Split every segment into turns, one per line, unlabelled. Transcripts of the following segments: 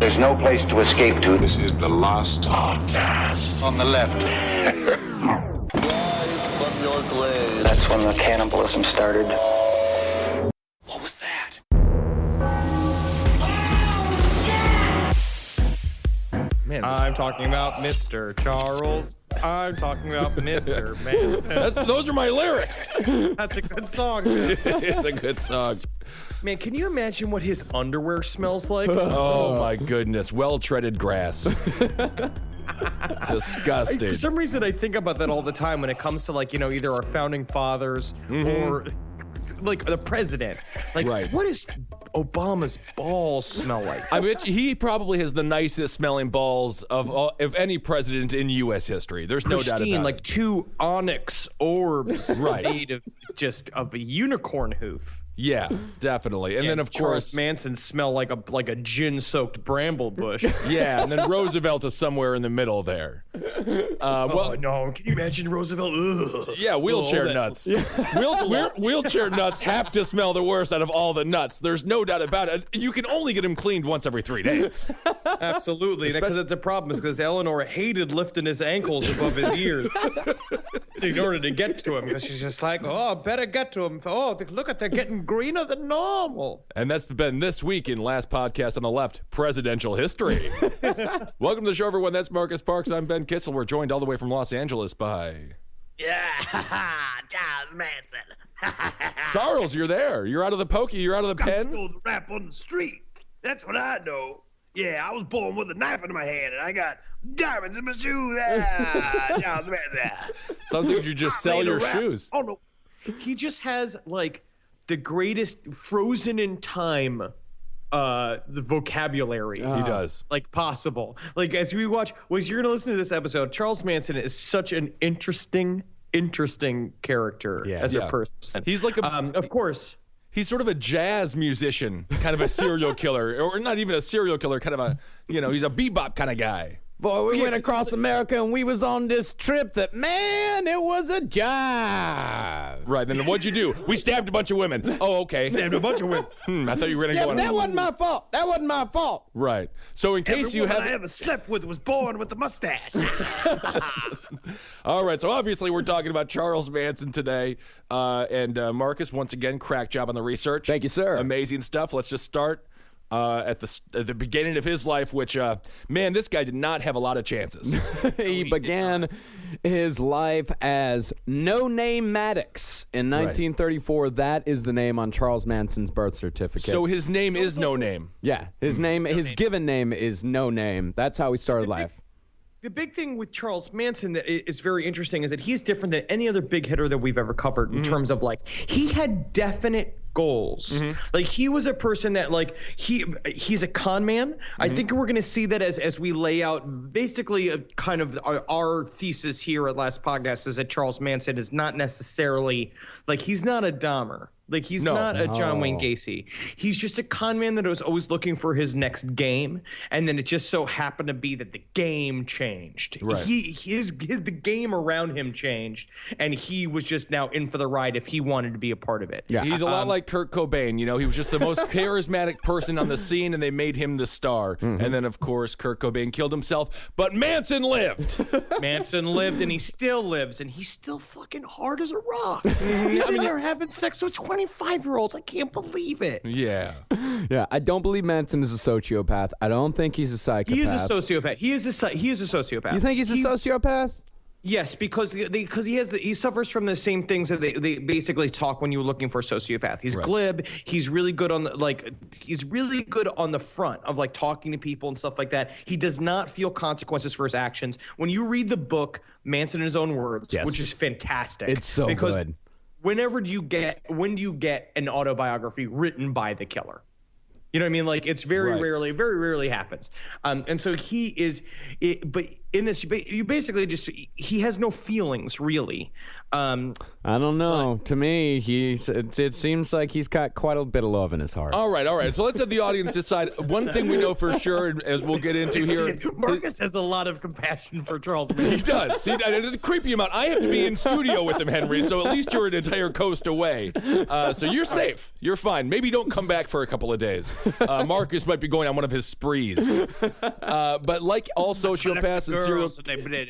There's no place to escape to.
This is the last podcast.
On the left. That's when the cannibalism started.
What was that?
Man, I'm talking about Mr. Charles. I'm talking about Mr. Manson.
Those are my lyrics.
That's a good song. Man.
It's a good song.
Man, can you imagine what his underwear smells like?
Oh my goodness. Well-treaded grass. Disgusting.
For some reason, I think about that all the time when it comes to, like, you know, either our founding fathers or, like, the president. Like,
Right.
What does Obama's balls smell like?
I bet he probably has the nicest smelling balls of any president in U.S. history. There's no doubt about it.
Like two onyx orbs
Right.
made of a unicorn hoof.
Yeah, definitely. And then, of
Charles
course,
Manson smell like a gin-soaked bramble bush.
yeah, and then Roosevelt is somewhere in the middle there.
Well, no, can you imagine Roosevelt? Ugh.
Yeah, wheelchair
that-
nuts. Wheelchair nuts have to smell the worst out of all the nuts. There's no doubt about it. You can only get them cleaned once every 3 days.
Absolutely, because it's a problem. Is because Eleanor hated lifting his ankles above his ears in order to get to him. Because she's just like, oh, better get to him. Oh, look at they're getting greener than normal.
And that's been this week in Last Podcast on the Left, presidential history. Welcome to the show, everyone. That's Marcus Parks. I'm Ben Kitzel. We're joined all the way from Los Angeles by...
Yeah, Charles Manson.
Charles, you're there. You're out of the pokey. You're out of the pen.
Stole the rap on the street. That's what I know. Yeah, I was born with a knife in my hand, and I got diamonds in my shoes. Charles Manson.
Sounds like you just sell your shoes.
Oh no.
He just has like the greatest frozen in time the vocabulary.
He does.
Like possible. Like as we watch, as you're gonna listen to this episode, Charles Manson is such an interesting character as a person.
He's like
of course.
He's sort of a jazz musician, kind of a serial killer, or not even a serial killer, kind of a, he's a bebop kind of guy.
Boy, we went across America and we was on this trip that, man, it was a jive.
Right, then what'd you do? We stabbed a bunch of women. Oh, okay.
Stabbed a bunch of women.
I thought you were going to
Yeah,
go
but
on.
that wasn't my fault. That wasn't my fault.
Right. So in case
Every
you
woman
have...
I ever slept with was born with a mustache.
All right, so obviously we're talking about Charles Manson today. And Marcus, once again, crack job on the research.
Thank you, sir.
Amazing stuff. Let's just start at the beginning of his life, which, man, this guy did not have a lot of chances.
He began his life as No Name Maddox in 1934. That is the name on Charles Manson's birth certificate.
So his name is No Name.
Yeah, his given name is No Name. That's how he started life.
The big thing with Charles Manson that is very interesting is that he's different than any other big hitter that we've ever covered in terms of like he had definite goals. Like he was a person that like he's a con man. I think we're going to see that as we lay out basically a kind of our thesis here at Last Podcast is that Charles Manson is not necessarily like he's not a Dahmer. Like he's not a John Wayne Gacy. He's just a con man that was always looking for his next game, and then it just so happened to be that the game changed.
Right.
The game around him changed, and he was just now in for the ride if he wanted to be a part of it.
Yeah.
He's a lot like Kurt Cobain. He was just the most charismatic person on the scene, and they made him the star. And then, of course, Kurt Cobain killed himself, but Manson lived.
Manson lived, and he still lives, and he's still fucking hard as a rock. He's in there having sex with 25-year-olds. I can't believe it.
Yeah.
Yeah, I don't believe Manson is a sociopath. I don't think he's a psychopath.
He is a sociopath. He is a sociopath.
You think he's a sociopath?
Yes, because he suffers from the same things that they basically talk when you're looking for a sociopath. He's glib. He's really good on the front of like talking to people and stuff like that. He does not feel consequences for his actions. When you read the book Manson in His Own Words, which is fantastic,
It's so
because
good.
when do you get an autobiography written by the killer? You know what I mean? Like it's very rarely happens. And so he is, but in this, you basically he has no feelings really.
I don't know. To me, it seems like he's got quite a bit of love in his heart.
All right. So let's let the audience decide. One thing we know for sure, as we'll get into here.
Marcus has a lot of compassion for Charles Manson.
He does. It's a creepy amount. I have to be in studio with him, Henry, so at least you're an entire coast away. So you're safe. You're fine. Maybe don't come back for a couple of days. Marcus might be going on one of his sprees. But like all sociopaths and serial...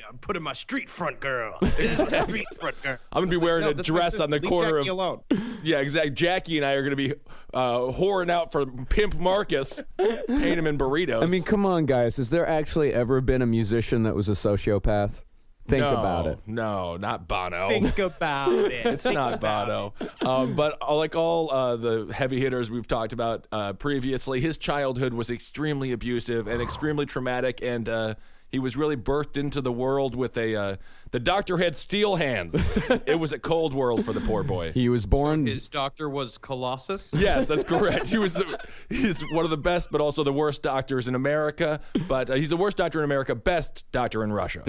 I'm putting my street front girl. This is a street front girl.
I'm going to be wearing a dress on the corner
Jackie alone.
Yeah, exactly. Jackie and I are going to be whoring out for Pimp Marcus, paying him in burritos.
I mean, come on, guys. Has there actually ever been a musician that was a sociopath? Think about it.
No, not Bono.
Think about it.
It's not Bono. But like all the heavy hitters we've talked about previously, his childhood was extremely abusive and extremely traumatic, and he was really birthed into the world with the doctor had steel hands. It was a cold world for the poor boy.
He was born...
His doctor was Colossus?
Yes, that's correct. He's one of the best, but also the worst doctors in America. But he's the worst doctor in America, best doctor in Russia.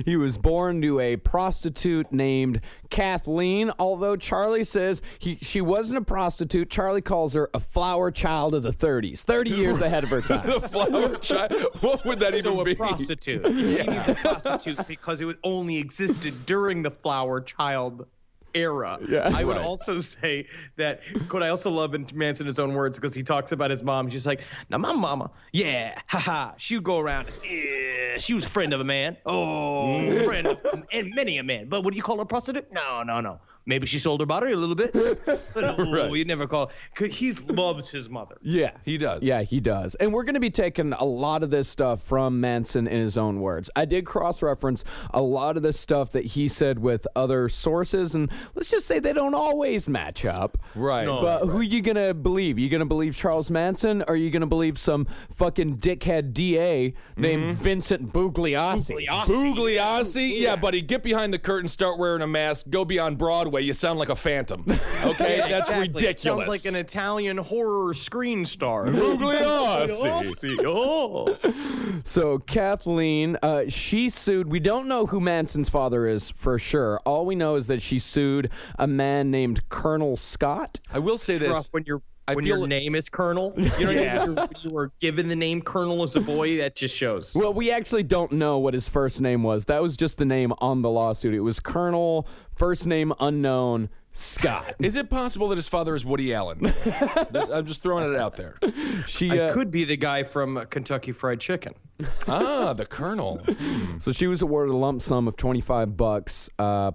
He was born to a prostitute named Kathleen, although Charlie says she wasn't a prostitute. Charlie calls her a flower child of the 30s, 30 years ahead of her time.
The flower child? What would that even be?
So a prostitute. He means a prostitute because it only existed during the flower child era.
Yeah.
I would also say that what I also love in Manson, his own words, because he talks about his mom. She's like, now my mama, yeah, haha, she would go around and yeah, she was a friend of a man. Oh, friend of and many a man. But what do you call her, a prostitute? No. Maybe she sold her body a little bit. But no,
Right.
you never call. Cause he loves his mother.
Yeah,
He does.
Yeah, he does. And we're going to be taking a lot of this stuff from Manson in his own words. I did cross-reference a lot of this stuff that he said with other sources, and let's just say they don't always match up.
Right. No.
But who you going to believe? You going to believe Charles Manson, or are you going to believe some fucking dickhead DA named Vincent Bugliosi?
Bugliosi? Yeah, buddy, get behind the curtain, start wearing a mask, go beyond Broadway. You sound like a phantom. Okay? That's
Exactly.
ridiculous.
Sounds like an Italian horror screen star.
Bugliosi.
Oh.
So Kathleen, she sued. We don't know who Manson's father is for sure. All we know is that she sued a man named Colonel Scott.
I will say
It's
this.
rough when
feel-
your name is Colonel. You know what I mean? When you were given the name Colonel as a boy, that just shows.
Well, we actually don't know what his first name was. That was just the name on the lawsuit. It was Colonel, first name unknown, Scott.
Is it possible that his father is Woody Allen? I'm just throwing it out there.
She
could be the guy from Kentucky Fried Chicken.
Ah, the Colonel.
So she was awarded a lump sum of $25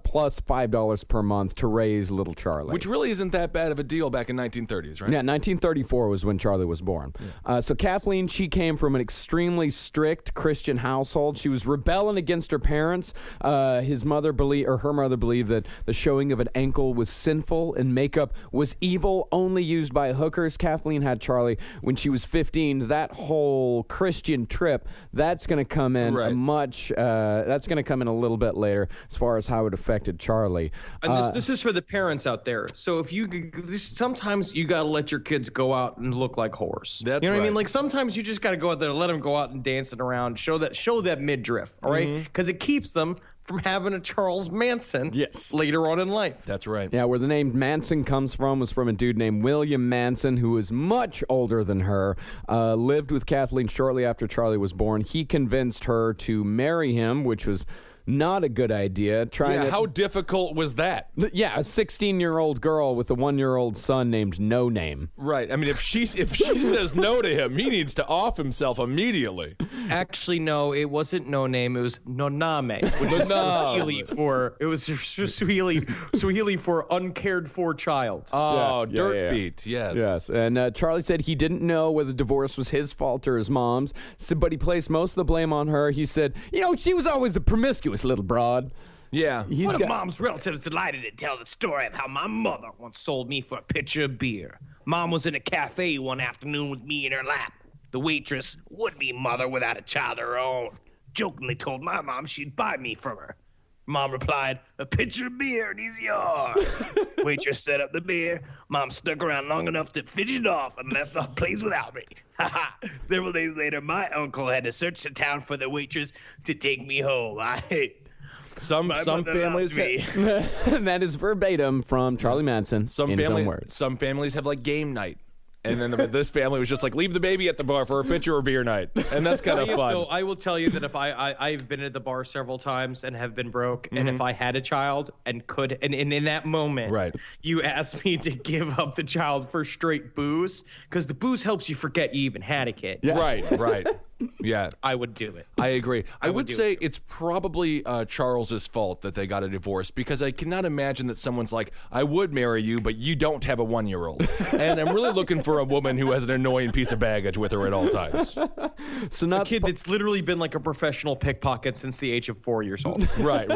plus $5 per month to raise little Charlie.
Which really isn't that bad of a deal back in 1930s, right?
Yeah, 1934 was when Charlie was born. So Kathleen, she came from an extremely strict Christian household. She was rebelling against her parents. Her mother believed that the showing of an ankle was sinful and makeup was evil, only used by hookers. Kathleen had Charlie when she was 15. That whole Christian trip, that's going to come in that's going to come in a little bit later as far as how it affected Charlie.
And this is for the parents out there. So if sometimes you got to let your kids go out and look like whores.
That's
you know what I mean?
right.
Like sometimes you just got to go out there and let them go out and dancing around, show that midriff, all right? Because it keeps them from having a Charles Manson later on in life.
That's right.
Yeah, where the name Manson comes from was from a dude named William Manson, who was much older than her, lived with Kathleen shortly after Charlie was born. He convinced her to marry him, which was not a good idea.
How difficult was that?
Yeah, a 16-year-old girl with a 1-year-old son named No Name.
Right. I mean, if she says no to him, he needs to off himself immediately.
Actually, no, it wasn't No Name. It was Noname, which is Swahili for uncared for child.
Oh,
Yeah,
dirt
yeah.
feet. Yes.
Yes, and Charlie said he didn't know whether the divorce was his fault or his mom's, but he placed most of the blame on her. He said, she was always a promiscuous little broad.
Yeah.
One of Mom's relatives delighted to tell the story of how my mother once sold me for a pitcher of beer. Mom was in a cafe one afternoon with me in her lap. The waitress, would-be mother without a child of her own, jokingly told my mom she'd buy me from her. Mom replied, a pitcher of beer and he's yours. Waitress set up the beer. Mom stuck around long enough to fidget off and left the place without me. Several days later, my uncle had to search the town for the waitress to take me home.
Some families
And that is verbatim from Charlie Manson in his own words.
Some families have like game night And then this family was just like, leave the baby at the bar for a pitcher or beer night. And that's kind of fun.
So I will tell you that if I've been at the bar several times and have been broke, and if I had a child and could, and in that moment,
Right.
you asked me to give up the child for straight booze, because the booze helps you forget you even had a kid.
Yeah.
Right. Yeah.
I would do it.
I agree. I would
do
say
it.
it's probably Charles's fault that they got a divorce, because I cannot imagine that someone's like, I would marry you, but you don't have a 1-year-old. And I'm really looking for a woman who has an annoying piece of baggage with her at all times.
So not
A kid that's literally been like a professional pickpocket since the age of 4 years old.
Right.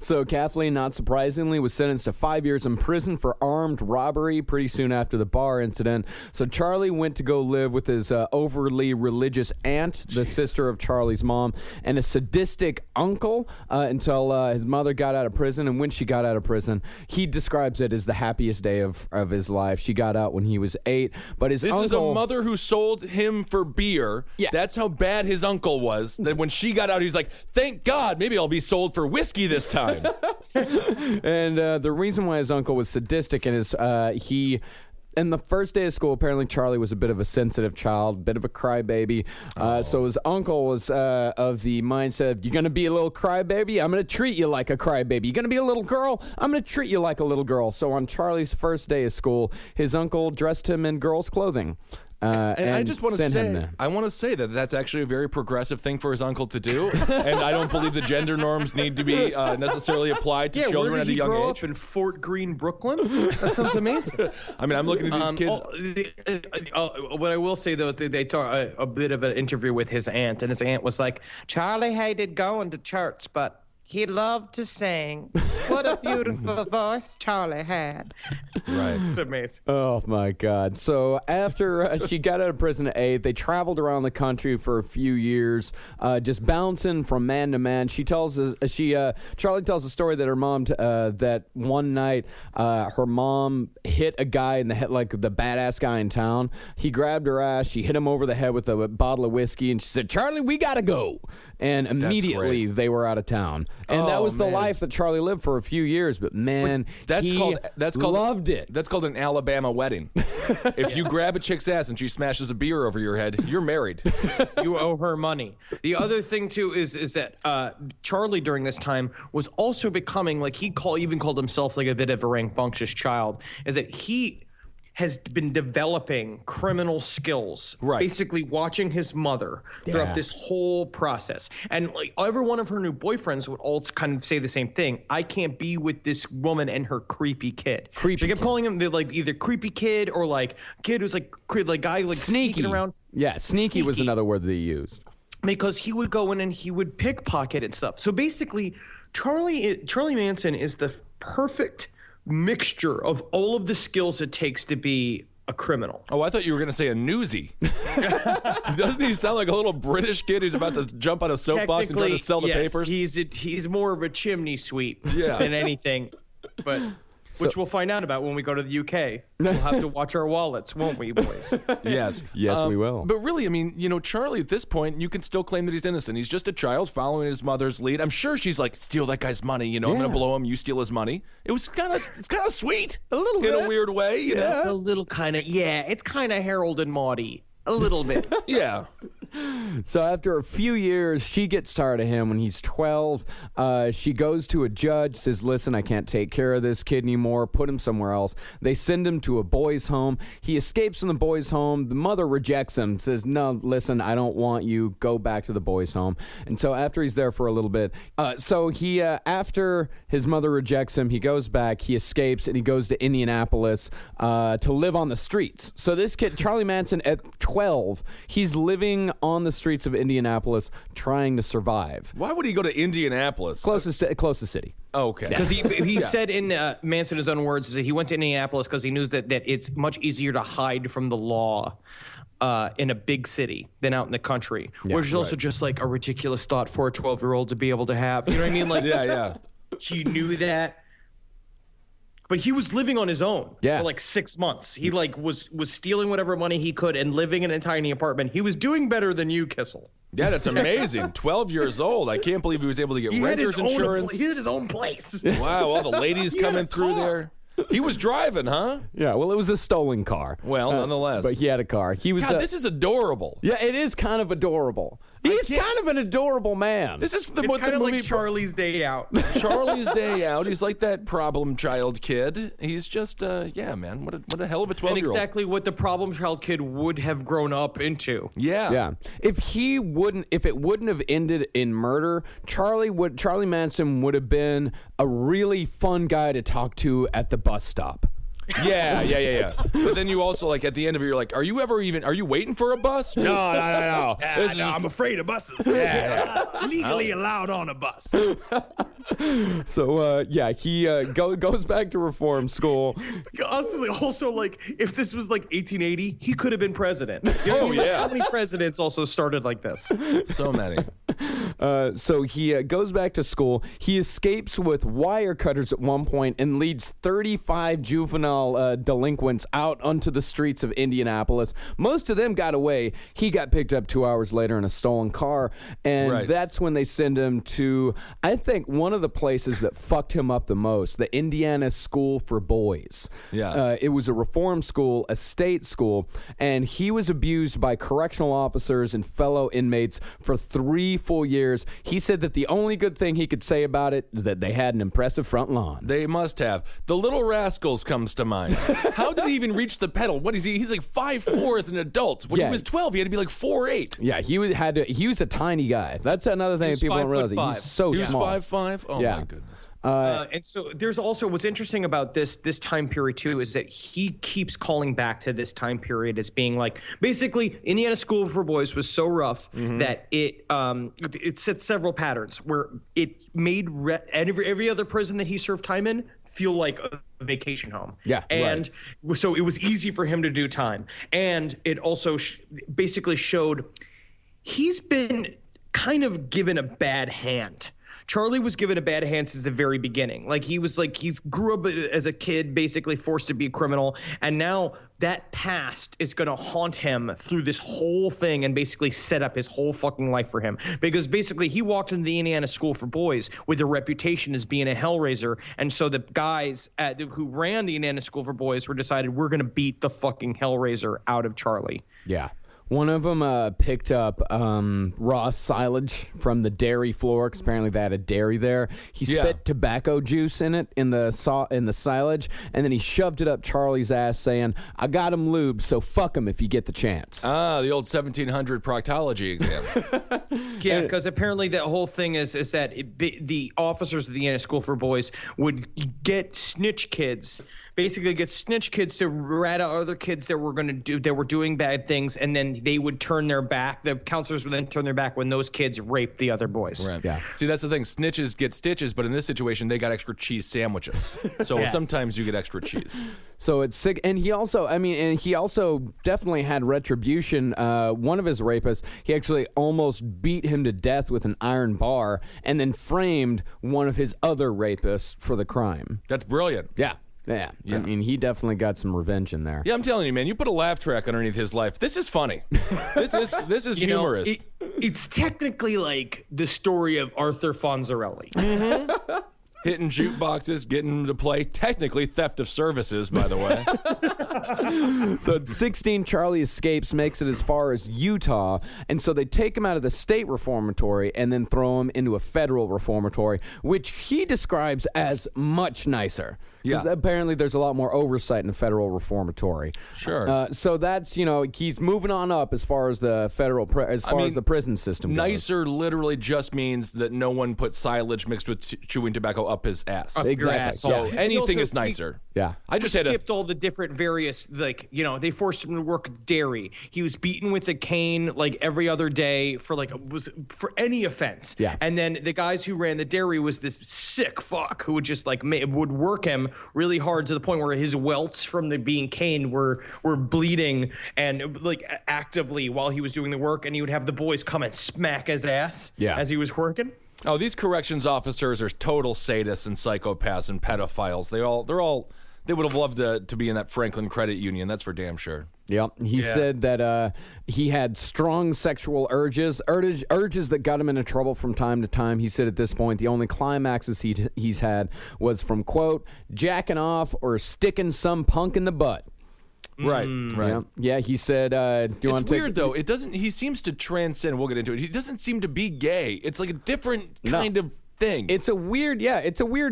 So Kathleen, not surprisingly, was sentenced to 5 years in prison for armed robbery pretty soon after the bar incident. So Charlie went to go live with his overly religious aunt, the sister of Charlie's mom, and a sadistic uncle until his mother got out of prison. And when she got out of prison, he describes it as the happiest day of his life. She got out when he was 8, but his uncle...
This is a mother who sold him for beer.
Yeah.
That's how bad his uncle was. That when she got out, he's like, thank God, maybe I'll be sold for whiskey this time.
And the reason why his uncle was sadistic is in the first day of school, apparently Charlie was a bit of a sensitive child, bit of a crybaby. So his uncle was of the mindset, you're going to be a little crybaby? I'm going to treat you like a crybaby. You're going to be a little girl? I'm going to treat you like a little girl. So on Charlie's first day of school, his uncle dressed him in girls' clothing.
And I just want to
sent him
say,
there.
I want to say that that's actually a very progressive thing for his uncle to do, and I don't believe the gender norms need to be necessarily applied to children
where
at
did
a
he
young
grow
age.
up in Fort Greene, Brooklyn? That sounds amazing.
I mean, I'm looking at these kids.
What I will say though, they talk a bit of an interview with his aunt, and his aunt was like, Charlie hated going to church, but he loved to sing. What a beautiful voice Charlie had.
Right.
It's amazing.
Oh my God! So after she got out of prison at 8, they traveled around the country for a few years, just bouncing from man to man. She tells us, Charlie tells a story that her mom, that one night, her mom hit a guy in the head, like the badass guy in town. He grabbed her ass. She hit him over the head with a bottle of whiskey, and she said, "Charlie, we gotta go." And immediately they were out of town. And that was the life that Charlie lived for a few years. But man,
That's
he
called
loved it.
That's called an Alabama wedding. If you grab a chick's ass and she smashes a beer over your head, you're married.
You owe her money. The other thing too is that Charlie during this time was also becoming, like, he even called himself like a bit of a rambunctious child, is that he has been developing criminal skills,
Right.
basically watching his mother throughout this whole process. And like every one of her new boyfriends would all kind of say the same thing. I can't be with this woman and her creepy kid. She kept calling him like either creepy kid or like kid who's like guy like sneaking around.
Yeah, sneaky was another word that he used.
Because he would go in and he would pickpocket and stuff. So basically, Charlie Manson is the perfect mixture of all of the skills it takes to be a criminal.
Oh, I thought you were going to say a newsie. Doesn't he sound like a little British kid who's about to jump on a soapbox and try to sell the papers?
He's more of a chimney sweep
Yeah.
than anything, but which we'll find out about when we go to the UK. We'll have to watch our wallets, won't we, boys?
Yes.
Yes, we will.
But really, I mean, Charlie at this point, you can still claim that he's innocent. He's just a child following his mother's lead. I'm sure she's like, steal that guy's money. I'm going to blow him. You steal his money. It's kind of sweet. A little bit. In a weird way, you know?
It's a little kind of, it's kind of Harold and Maudy. A little bit.
Yeah.
So after a few years, she gets tired of him when he's 12. She goes to a judge, says, listen, I can't take care of this kid anymore. Put him somewhere else. They send him to a boys' home. He escapes from the boys' home. The mother rejects him, says, no, listen, I don't want you. Go back to the boys' home. And so after he's there for a little bit, after his mother rejects him, he goes back, he escapes, and he goes to Indianapolis to live on the streets. So this kid, Charlie Manson, at 12, he's living on the streets of Indianapolis trying to survive.
Why would he go to Indianapolis?
Closest city.
Okay.
Because he said in Manson, his own words, is that he went to Indianapolis because he knew that it's much easier to hide from the law in a big city than out in the country, which is also just like a ridiculous thought for a 12-year-old to be able to have. You know what I mean? Like,
Yeah.
He knew that. But he was living on his own for like 6 months. He like was stealing whatever money he could and living in a tiny apartment. He was doing better than you, Kissel.
Yeah, that's amazing. 12 years old. I can't believe he was able to get renter's insurance.
He had his own place.
Wow, all the ladies coming through there. He was driving, huh?
Yeah, well, it was a stolen car.
Well, nonetheless.
But he had a car. He was.
God, this is adorable.
Yeah, it is kind of adorable. He's kind of an adorable man.
This is
It's
what
kind
the
of
movie.
like Charlie's Day Out.
Charlie's Day Out. He's like that problem child kid. He's just, yeah, man. What a hell of a 12-year-old.
And exactly what the problem child kid would have grown up into.
Yeah.
Yeah. If it wouldn't have ended in murder, Charlie Manson would have been a really fun guy to talk to at the bus stop.
Yeah. But then you also, like, at the end of it, you're like, are you waiting for a bus? No.
I'm afraid of buses. Legally allowed on a bus.
So he goes back to reform school.
Also, like, if this was like 1880, he could have been president. You know, how many presidents also started like this?
So many.
So he goes back to school. He escapes with wire cutters at one point and leads 35 juvenile delinquents out onto the streets of Indianapolis. Most of them got away. He got picked up 2 hours later in a stolen car, and that's when they send him to, I think, one of the places that fucked him up the most, the Indiana School for Boys.
Yeah.
It was a reform school, a state school, and he was abused by correctional officers and fellow inmates for 3 full years. He said that the only good thing he could say about it is that they had an impressive front lawn.
They must have. The Little Rascals comes to mind. How did he even reach the pedal? What is he? He's like 5'4" as an adult. When he was 12, he had to be like 4'8".
Yeah, he was a tiny guy. That's another thing that people don't realize. He's so small.
He was 5'5"? Oh, my goodness.
And so there's also what's interesting about this time period too is that he keeps calling back to this time period as being like basically Indiana School for Boys was so rough that it set several patterns where it made every other prison that he served time in feel like a vacation home.
Yeah.
And so it was easy for him to do time. And it also basically showed he's been kind of given a bad hand. Charlie was given a bad hand since the very beginning. Like he grew up as a kid, basically forced to be a criminal. And now that past is going to haunt him through this whole thing and basically set up his whole fucking life for him. Because basically he walked into the Indiana School for Boys with a reputation as being a hellraiser. And so the guys who ran the Indiana School for Boys were decided we're going to beat the fucking hellraiser out of Charlie.
Yeah. One of them picked up raw silage from the dairy floor, because apparently they had a dairy there. He spit tobacco juice in it, in the silage, and then he shoved it up Charlie's ass saying, I got him lubed, so fuck him if you get the chance.
Ah, the old 1700 proctology exam.
Yeah, because apparently that whole thing is that the officers of the Indiana School for Boys would get snitch kids to rat out other kids that were doing bad things, and then they would turn their back. The counselors would then turn their back when those kids raped the other boys.
Right. Yeah. See, that's the thing. Snitches get stitches, but in this situation, they got extra cheese sandwiches. So sometimes you get extra cheese.
So it's sick. And he also definitely had retribution. One of his rapists, he actually almost beat him to death with an iron bar, and then framed one of his other rapists for the crime.
That's brilliant.
Yeah. I mean, he definitely got some revenge in there.
Yeah, I'm telling you, man. You put a laugh track underneath his life. This is funny. This is humorous.
It's technically like the story of Arthur Fonzarelli.
Mm-hmm. Hitting jukeboxes, getting them to play. Technically theft of services, by the way.
So at 16, Charlie escapes, makes it as far as Utah, and so they take him out of the state reformatory and then throw him into a federal reformatory, which he describes as much nicer. Because apparently there's a lot more oversight in the federal reformatory.
Sure.
So that's, he's moving on up as far as the federal, as the prison system goes.
Nicer literally just means that no one put silage mixed with chewing tobacco up his ass.
Exactly.
So anything is nicer.
Yeah.
I just skipped all the different various, they forced him to work dairy. He was beaten with a cane like every other day for any offense.
Yeah.
And then the guys who ran the dairy was this sick fuck who would just would work him really hard to the point where his welts from being caned were bleeding and actively while he was doing the work, and he would have the boys come and smack his ass as he was working.
Oh, these corrections officers are total sadists and psychopaths and pedophiles. They would have loved to be in that Franklin Credit Union. That's for damn sure.
Yep. He said that he had strong sexual urges that got him into trouble from time to time. He said at this point the only climaxes he's had was from, quote, jacking off or sticking some punk in the butt.
Right.
Yeah, he said,
it's weird, though. It doesn't. He seems to transcend. We'll get into it. He doesn't seem to be gay. It's like a different kind of thing.
It's a weird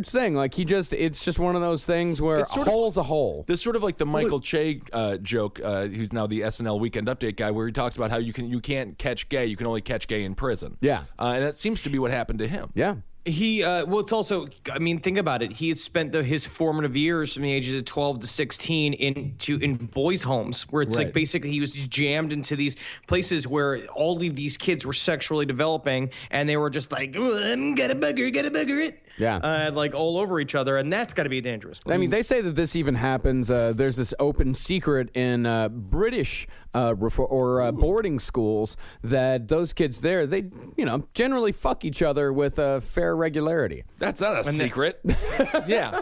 thing. Like it's just one of those things where a hole's a hole.
There's sort of like the Michael Che joke, who's now the SNL Weekend Update guy, where he talks about how you can't catch gay, you can only catch gay in prison.
Yeah.
And that seems to be what happened to him.
Yeah.
He well, it's also, I mean, think about it. He had spent his formative years from the ages of 12 to 16 in boys' homes, where it's like basically he was just jammed into these places where all of these kids were sexually developing, and they were just like, get a booger it.
Yeah.
Like all over each other, and that's got to be a dangerous place.
I mean, they say that this even happens. There's this open secret in British boarding schools that those kids there, they generally fuck each other with fair regularity.
That's not a secret. Yeah.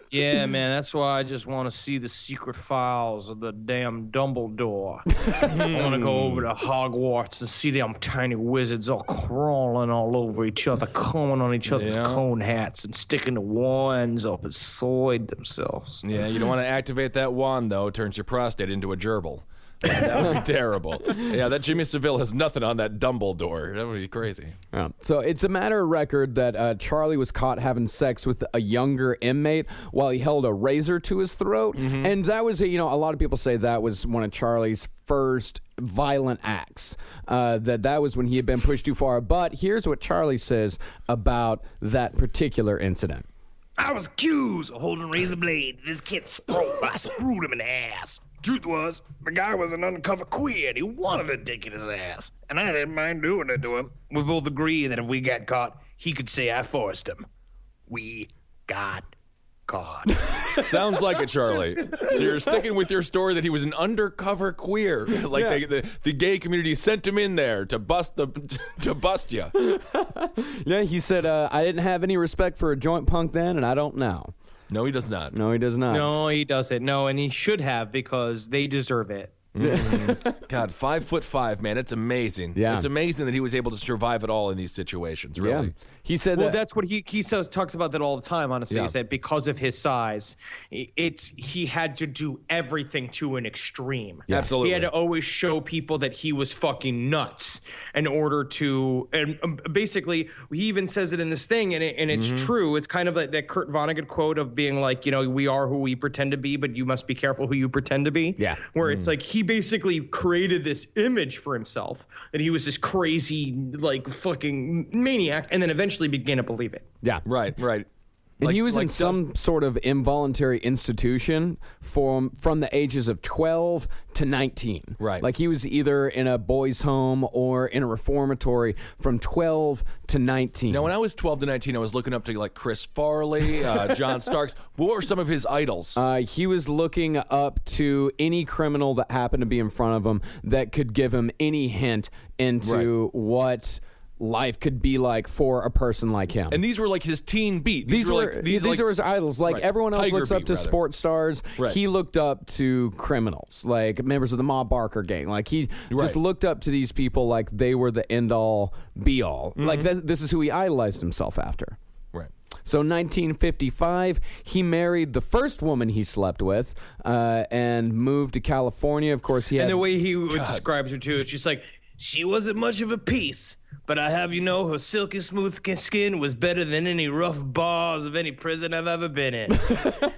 Yeah, man, that's why I just want to see the secret files of the damn Dumbledore. I want to go over to Hogwarts and see them tiny wizards all crawling all over each other, coming on each other's cone hats and sticking the wands up and soiled themselves.
Yeah, you don't want to activate that wand, though. It turns your prostate into a gerbil. That would be terrible. Yeah, that Jimmy Savile has nothing on that Dumbledore. That would be crazy.
Yeah. So it's a matter of record that Charlie was caught having sex with a younger inmate while he held a razor to his throat. Mm-hmm. And that was, a lot of people say that was one of Charlie's first violent acts, that was when he had been pushed too far. But here's what Charlie says about that particular incident.
I was accused of holding a razor blade to this kid's throat, but I screwed him in the ass. Truth was, the guy was an undercover queer, and he wanted a dick in his ass. And I didn't mind doing it to him. We both agreed that if we got caught, he could say I forced him. We got caught.
Sounds like it, Charlie. So you're sticking with your story that he was an undercover queer. Like the gay community sent him in there to bust you.
Yeah, he said, I didn't have any respect for a joint punk then, and I don't now.
No, he does not.
No, he does not.
No, he doesn't. No, and he should have, because they deserve it.
God, 5'5", man, it's amazing.
Yeah.
It's amazing that he was able to survive it all in these situations, really.
Yeah. He said
that's what he says, talks about that all the time, honestly, is that because of his size, he had to do everything to an extreme.
Yeah. Absolutely.
He had to always show people that he was fucking nuts in order to, and basically, he even says it in this thing, and it's true. It's kind of like that Kurt Vonnegut quote of being like, we are who we pretend to be, but you must be careful who you pretend to be.
Yeah.
Where it's like, he basically created this image for himself that he was this crazy, like, fucking maniac, and then eventually began to believe it.
Yeah.
Right.
And he was in some sort of involuntary institution from the ages of 12 to 19.
Right.
Like he was either in a boys' home or in a reformatory from 12 to 19.
Now, when I was 12 to 19, I was looking up to like Chris Farley, John Starks. What were some of his idols?
He was looking up to any criminal that happened to be in front of him that could give him any hint into what life could be like for a person like him.
And these were like his teen beat.
These were his idols. Like everyone else
Tiger
looks up
beat,
to
rather.
sports stars.
Right.
He looked up to criminals, like members of the Ma Barker gang. Like he just looked up to these people like they were the end all be all. Like this is who he idolized himself after.
Right.
So 1955, he married the first woman he slept with and moved to California. Of course, he had...
And the way he describes her, too, it's just like, she wasn't much of a piece, but I have you know her silky smooth skin was better than any rough bars of any prison I've ever been in.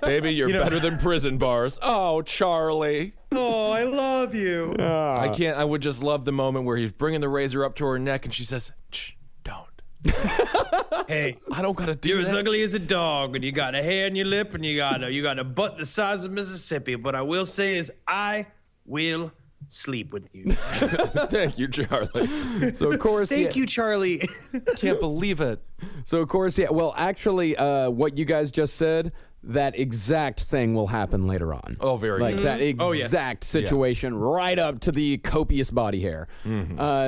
Baby, you're better than prison bars. Oh, Charlie.
Oh, I love you.
I would just love the moment where he's bringing the razor up to her neck and she says, "Shh, don't."
Hey,
I don't gotta do
you're
that.
as ugly as a dog, and you got a hair in your lip, and you got a butt the size of Mississippi. But I will say is, I will sleep with you.
Thank you, Charlie.
So of course,
Thank you, Charlie.
Can't believe it.
So of course, well, actually, what you guys just said, that exact thing will happen later on.
Oh, very
like
good.
that exact situation, right up to the copious body hair.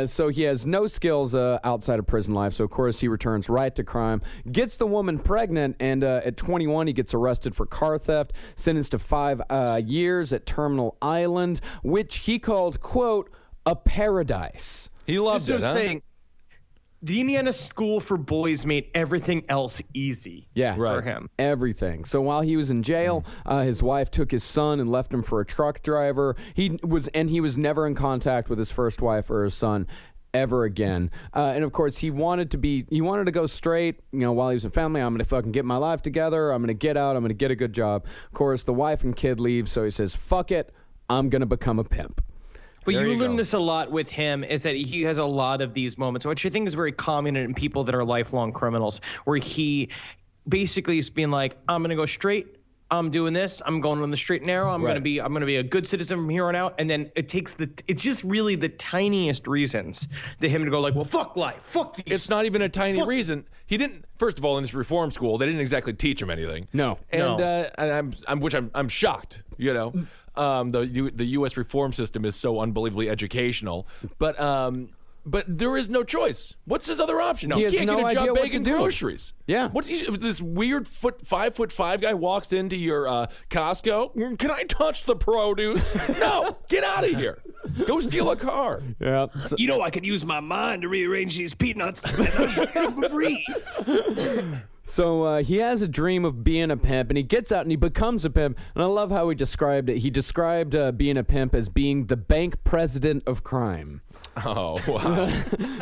So he has no skills outside of prison life. So of course he returns right to crime, gets the woman pregnant, and at 21 he gets arrested for car theft, sentenced to 5 years at Terminal Island, which he called, quote, a paradise.
He loved it, huh?
Saying, the Indiana School for Boys made everything else easy for him.
Everything. So while he was in jail, his wife took his son and left him for a truck driver. He was never in contact with his first wife or his son ever again. And of course, he wanted to go straight, while he was in family. I'm going to fucking get my life together. I'm going to get out. I'm going to get a good job. Of course, the wife and kid leave. So he says, fuck it. I'm going to become a pimp.
But you learn this a lot with him, is that he has a lot of these moments, which I think is very common in people that are lifelong criminals, where he basically is being like, I'm going to go straight. I'm doing this. I'm going on the straight and narrow. I'm going to be a good citizen from here on out. And then it's just really the tiniest reasons to him to go like, well, fuck life. Fuck these.
It's not even a tiny reason. He didn't, first of all, in this reform school, they didn't exactly teach him anything.
No.
And I'm shocked, the U.S. reform system is so unbelievably educational, but there is no choice. What's his other option? He can't get a job bagging groceries.
Yeah.
What's this weird 5'5" guy walks into your Costco? Can I touch the produce? No, get out of here. Go steal a car.
Yeah.
I could use my mind to rearrange these peanuts and I'll share them for free.
So he has a dream of being a pimp, and he gets out and he becomes a pimp. And I love how he described it. He described being a pimp as being the bank president of crime.
Oh, wow.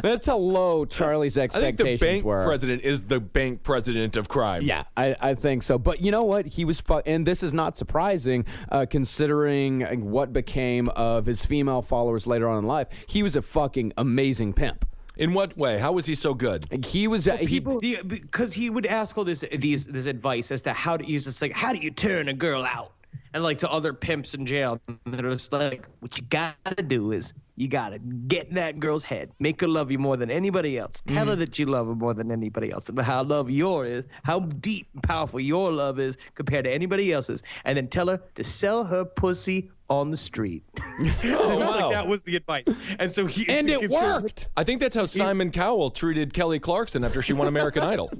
That's how low Charlie's expectations were.
I think the bank president is the bank president of crime.
Yeah, I think so. But you know what? He was and this is not surprising considering what became of his female followers later on in life. He was a fucking amazing pimp.
In what way? How was he so good?
He was
because he would ask all this advice as to how to use this, like, how do you turn a girl out? And like to other pimps in jail, and they're just like, what you gotta do is you gotta get in that girl's head, make her love you more than anybody else, tell her that you love her more than anybody else, and how deep and powerful your love is compared to anybody else's, and then tell her to sell her pussy on the street. Like that was the advice, and so
it worked.
I think that's how Simon Cowell treated Kelly Clarkson after she won American Idol.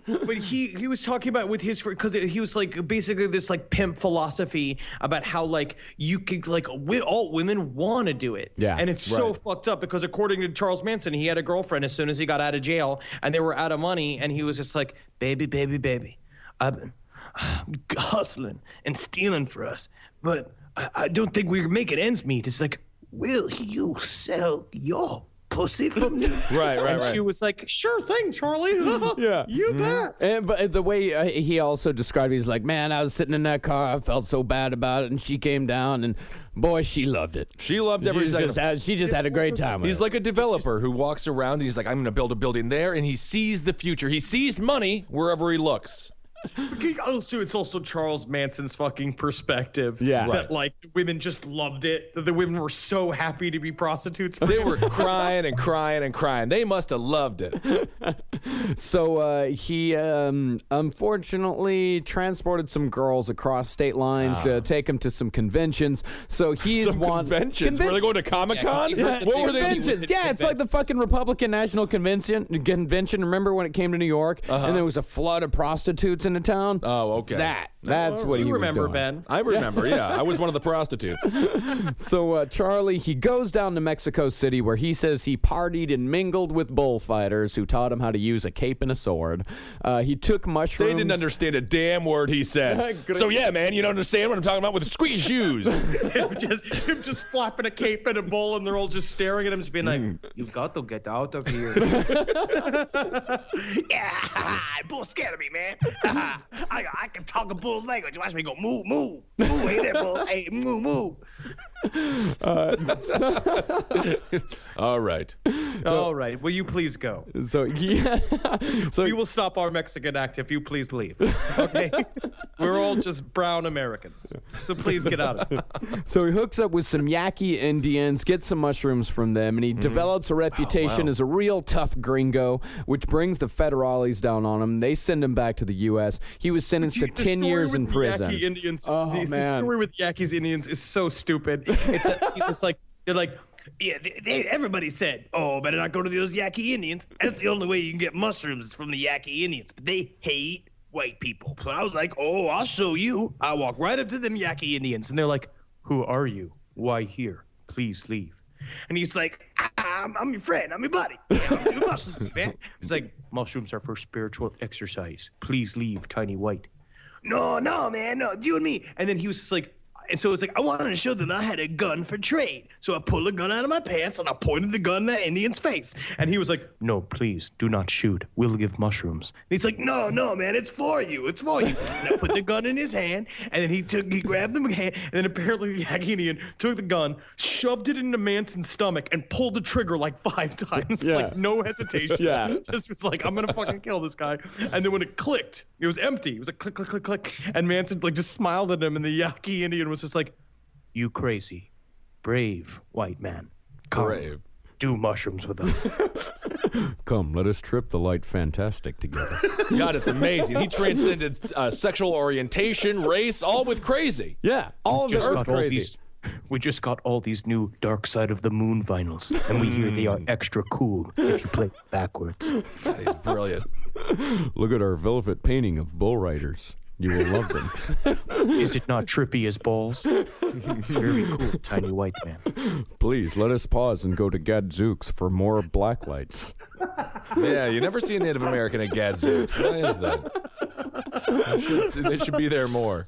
But he was talking about with his, because he was like basically this like pimp philosophy about how like you could like all women want to do it.
Yeah.
And it's so fucked up because according to Charles Manson, he had a girlfriend as soon as he got out of jail and they were out of money. And he was just like, baby, I've been hustling and stealing for us, but I don't think we're making ends meet. It's like, will you sell your pussy for me?
Right.
She was like, sure thing, Charlie.
Yeah.
You bet.
But the way he also described it, he's like, man, I was sitting in that car. I felt so bad about it. And she came down and boy, she loved it.
She loved every second.
She just had a great time with it.
He's like a developer who walks around and he's like, I'm going to build a building there. And he sees the future. He sees money wherever he looks.
Also, it's also Charles Manson's fucking perspective.
Yeah.
That like the women just loved it. That the women were so happy to be prostitutes.
They were crying and crying and crying. They must have loved it.
So he unfortunately transported some girls across state lines to take them to some conventions. So he's
conventions? Were they going to Comic-Con? What were they?
Conventions. Yeah, it's like the fucking Republican National Convention. Remember when it came to New York and there was a flood of prostitutes in the town?
Oh, okay.
That's what he was
remember,
doing.
Ben.
I remember, yeah. I was one of the prostitutes.
So Charlie, he goes down to Mexico City where he says he partied and mingled with bullfighters who taught him how to use a cape and a sword. He took mushrooms.
They didn't understand a damn word he said. So yeah, man, you don't understand what I'm talking about with the squeaky shoes.
him just flapping a cape and a bowl, and they're all just staring at him, just being like, "You've got to get out of here."
Yeah, bull's scared of me, man. I can talk a bull's language. Watch me go, move. Hey there, bull. Hey, move.
All right.
All right. Will you please go?
So
We will stop our Mexican act if you please leave. Okay? We're all just brown Americans. So please get out of it.
So he hooks up with some Yaqui Indians, gets some mushrooms from them, and he develops a reputation as a real tough gringo, which brings the federales down on him. They send him back to the U.S. U.S. He was sentenced to 10 years in prison.
Yaqui Indians,
Oh,
the
man.
story with the Yaquis Indians is so stupid. It's he's just like, they're like,
Yeah, everybody said, oh, better not go to those Yaqui Indians. That's the only way you can get mushrooms from the Yaqui Indians. But they hate white people. So I was like, oh, I'll show you. I walk right up to them Yaqui Indians.
and they're like, who are you? Why here? Please leave.
And he's like, I'm your friend. I'm your buddy. Yeah, I'm doing mushrooms, man.
It's like, mushrooms are for spiritual exercise. Please leave, tiny white.
No, man, no, you and me.
And then he was just like,
And so it's like, I wanted to show them I had a gun for trade. So I pulled a gun out of my pants and I pointed the gun in the Indian's face.
and he was like, no, please, do not shoot. We'll give mushrooms.
And he's like, no, man, it's for you. It's for you. And I put the gun in his hand, and then he grabbed the hand,
And then apparently the Yaqui Indian took the gun, shoved it into Manson's stomach, and pulled the trigger like 5 times.
Yeah.
Like, no hesitation.
Yeah.
Just was like, I'm going to fucking kill this guy. And then when it clicked, it was empty. It was like, click, click, click, click. And Manson like just smiled at him, and the Yaqui Indian was just like, you crazy, brave white man. Come,
Brave.
do mushrooms with us.
Come, let us trip the light fantastic together.
God, it's amazing. He transcended sexual orientation, race, all with crazy.
Yeah, all of the
Just
earth
got all
crazy.
these. We just got all these new Dark Side of the Moon vinyls, and we hear they are extra cool if you play backwards.
He's brilliant.
Look at our velvet painting of bull riders. You will love them.
Is it not trippy as balls? Very cool, tiny white man.
Please let us pause and go to Gadzooks for more black lights.
Yeah, you never see a Native American at Gadzooks. Why is that? They should be there more.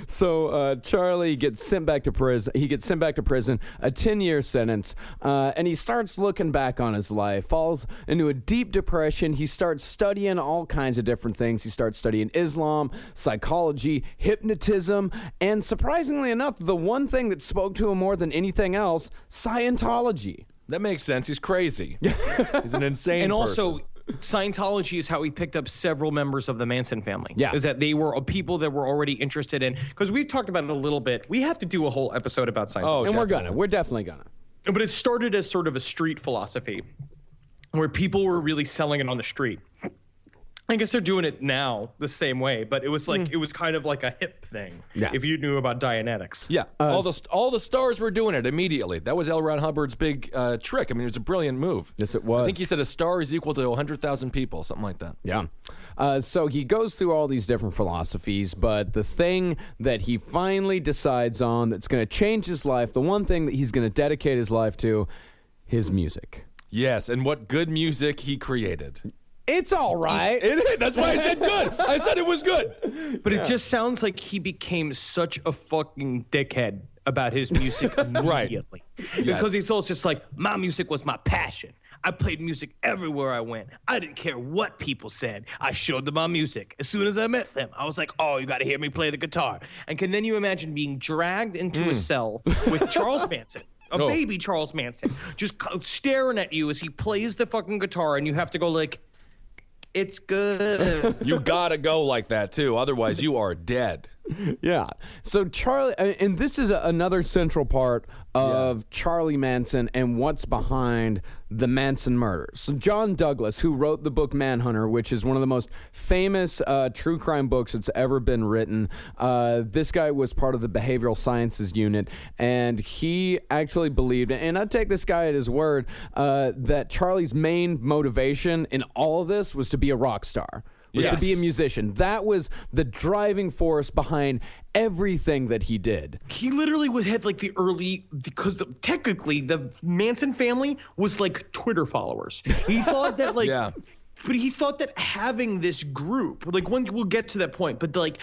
So Charlie gets sent back to prison. He gets sent back to prison, a 10-year sentence, and he starts looking back on his life, falls into a deep depression. He starts studying all kinds of different things. He starts studying Islam, psychology, hypnotism, and surprisingly enough, the one thing that spoke to him more than anything else, Scientology.
That makes sense. He's crazy. He's an insane
And
person.
also, Scientology is how he picked up several members of the Manson family.
Yeah.
Is that they were people that were already interested in, because we've talked about it a little bit. We have to do a whole episode about Scientology.
Oh,
And
definitely.
we're definitely gonna.
But it started as sort of a street philosophy where people were really selling it on the street. I guess they're doing it now the same way, but it was like it was kind of like a hip thing.
Yeah.
If you knew about Dianetics.
Yeah, all the stars were doing it immediately. That was L. Ron Hubbard's big trick. I mean, it was a brilliant move.
Yes, it was.
I think he said a star is equal to 100,000 people, something like that.
Yeah. So he goes through all these different philosophies, but the thing that he finally decides on that's going to change his life, the one thing that he's going to dedicate his life to, his music.
Yes, and what good music he created.
It's all right.
That's why I said good. I said it was good.
But it just sounds like he became such a fucking dickhead about his music immediately. Because he's always just like,
My music was my passion. I played music everywhere I went. I didn't care what people said. I showed them my music. As soon as I met them, I was like, oh, you got to hear me play the guitar.
and can then you imagine being dragged into a cell with Charles Manson? A
Oh.
baby Charles Manson, just staring at you as he plays the fucking guitar, and you have to go like, it's good.
You gotta go like that too, otherwise you are dead.
Yeah. So Charlie, and this is another central part of Charlie Manson and what's behind the Manson murders. So John Douglas, who wrote the book Manhunter, which is one of the most famous true crime books that's ever been written, this guy was part of the behavioral sciences unit, and he actually believed, and I take this guy at his word, that Charlie's main motivation in all of this was to be a rock star. Was to be a musician. That was the driving force behind everything that he did.
He literally had like the early, because technically the Manson family was like Twitter followers. He thought that like,
Yeah.
but he thought that having this group, like when we'll get to that point, but like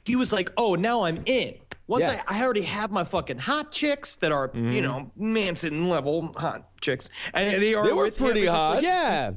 he was like, oh, now I'm in. Once
Yeah.
I already have my fucking hot chicks that are, you know, Manson level hot chicks, and they are
They were
with him.
pretty
It's just
hot.
like,
Yeah.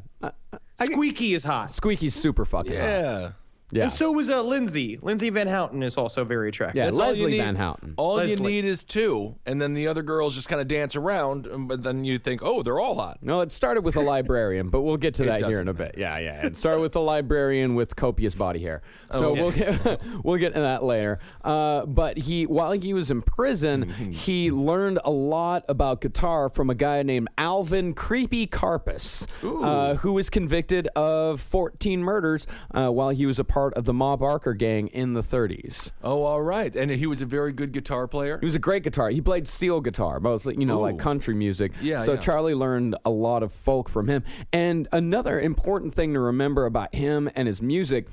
Squeaky is hot.
Squeaky's super fucking hot.
Yeah.
Yeah.
And so was Lindsay. Lindsay Van Houten is also very attractive.
Yeah,
That's all you
Leslie
need.
Van Houten.
All you
Leslie.
need is two, and then the other girls just kind of dance around, but then you think, oh, they're all hot.
No, it started with a librarian, but we'll get to that here in a bit. Yeah. It started with a librarian with copious body hair. So we'll get into that later. But while he was in prison, he learned a lot about guitar from a guy named Alvin Creepy Karpus, who was convicted of 14 murders while he was a part of the Ma Barker gang in the 30s.
Oh, all right. And he was a very good guitar player?
He was a great guitar. He played steel guitar, mostly, like country music.
Yeah,
so
yeah.
Charlie learned a lot of folk from him. And another important thing to remember about him and his music,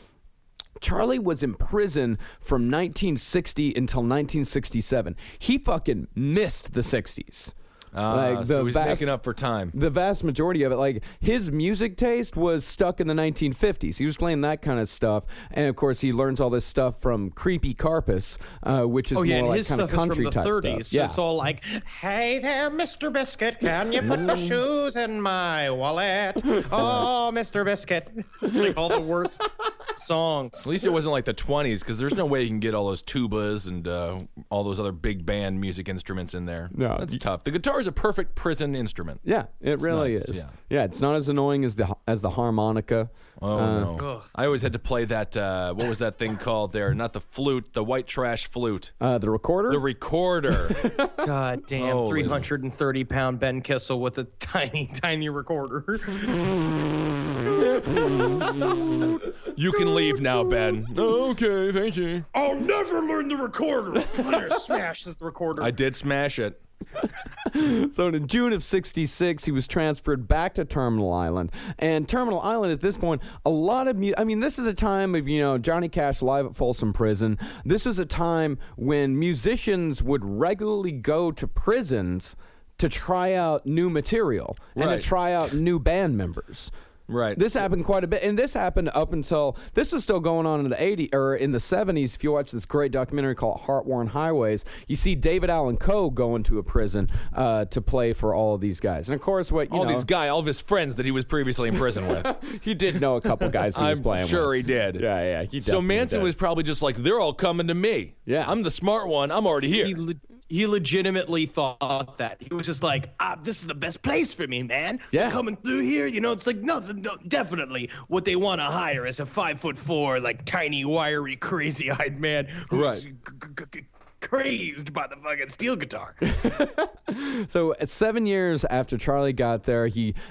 Charlie was in prison from 1960 until 1967. He fucking missed the 60s.
So he's making up for time.
The vast majority of it, like his music taste was stuck in the 1950s. He was playing that kind of stuff, and of course he learns all this stuff from Creepy Karpus, which is more
and his
kind of
stuff is
country
from the
type
30s.
stuff.
So it's all like, "Hey there, Mr. Biscuit, can you put your shoes in my wallet? Oh, Mr. Biscuit." It's like all the worst songs.
At least it wasn't like the 20s, because there's no way you can get all those tubas and all those other big band music instruments in there.
No.
That's tough. The guitar is a perfect prison instrument.
Yeah, it really
nice,
is.
yeah.
It's not as annoying as the harmonica.
Oh, no. I always had to play that, what was that thing called there? Not the flute, the white trash flute.
The recorder?
The recorder.
God damn,
Holy.
330-pound Ben Kissel with a tiny, tiny recorder.
You can leave now, Ben. Okay, thank you.
I'll never learn the recorder. Smashes the recorder.
I did smash it.
So in June of 66, he was transferred back to Terminal Island. And Terminal Island at this point, a lot of this is a time of, Johnny Cash live at Folsom Prison. This was a time when musicians would regularly go to prisons to try out new material and
Right.
to try out new band members.
Right.
This happened quite a bit, and this happened up until this was still going on in the 80s or in the 70s. If you watch this great documentary called Heart-Worn Highways, you see David Allan Coe going to a prison to play for all of these guys. And of course,
all of his friends that he was previously in prison with.
he did know a couple guys he was playing
I'm sure
with.
he did.
Yeah, he
So
definitely
Manson
did.
was probably just like, they're all coming to me.
Yeah.
I'm the smart one. I'm already here.
He legitimately thought that. He was just like, this is the best place for me, man.
Yeah.
Coming through here, it's like nothing. No, definitely what they want to hire is a 5'4", like tiny, wiry, crazy-eyed man who's crazed by the fucking steel guitar.
So at 7 years after Charlie got there,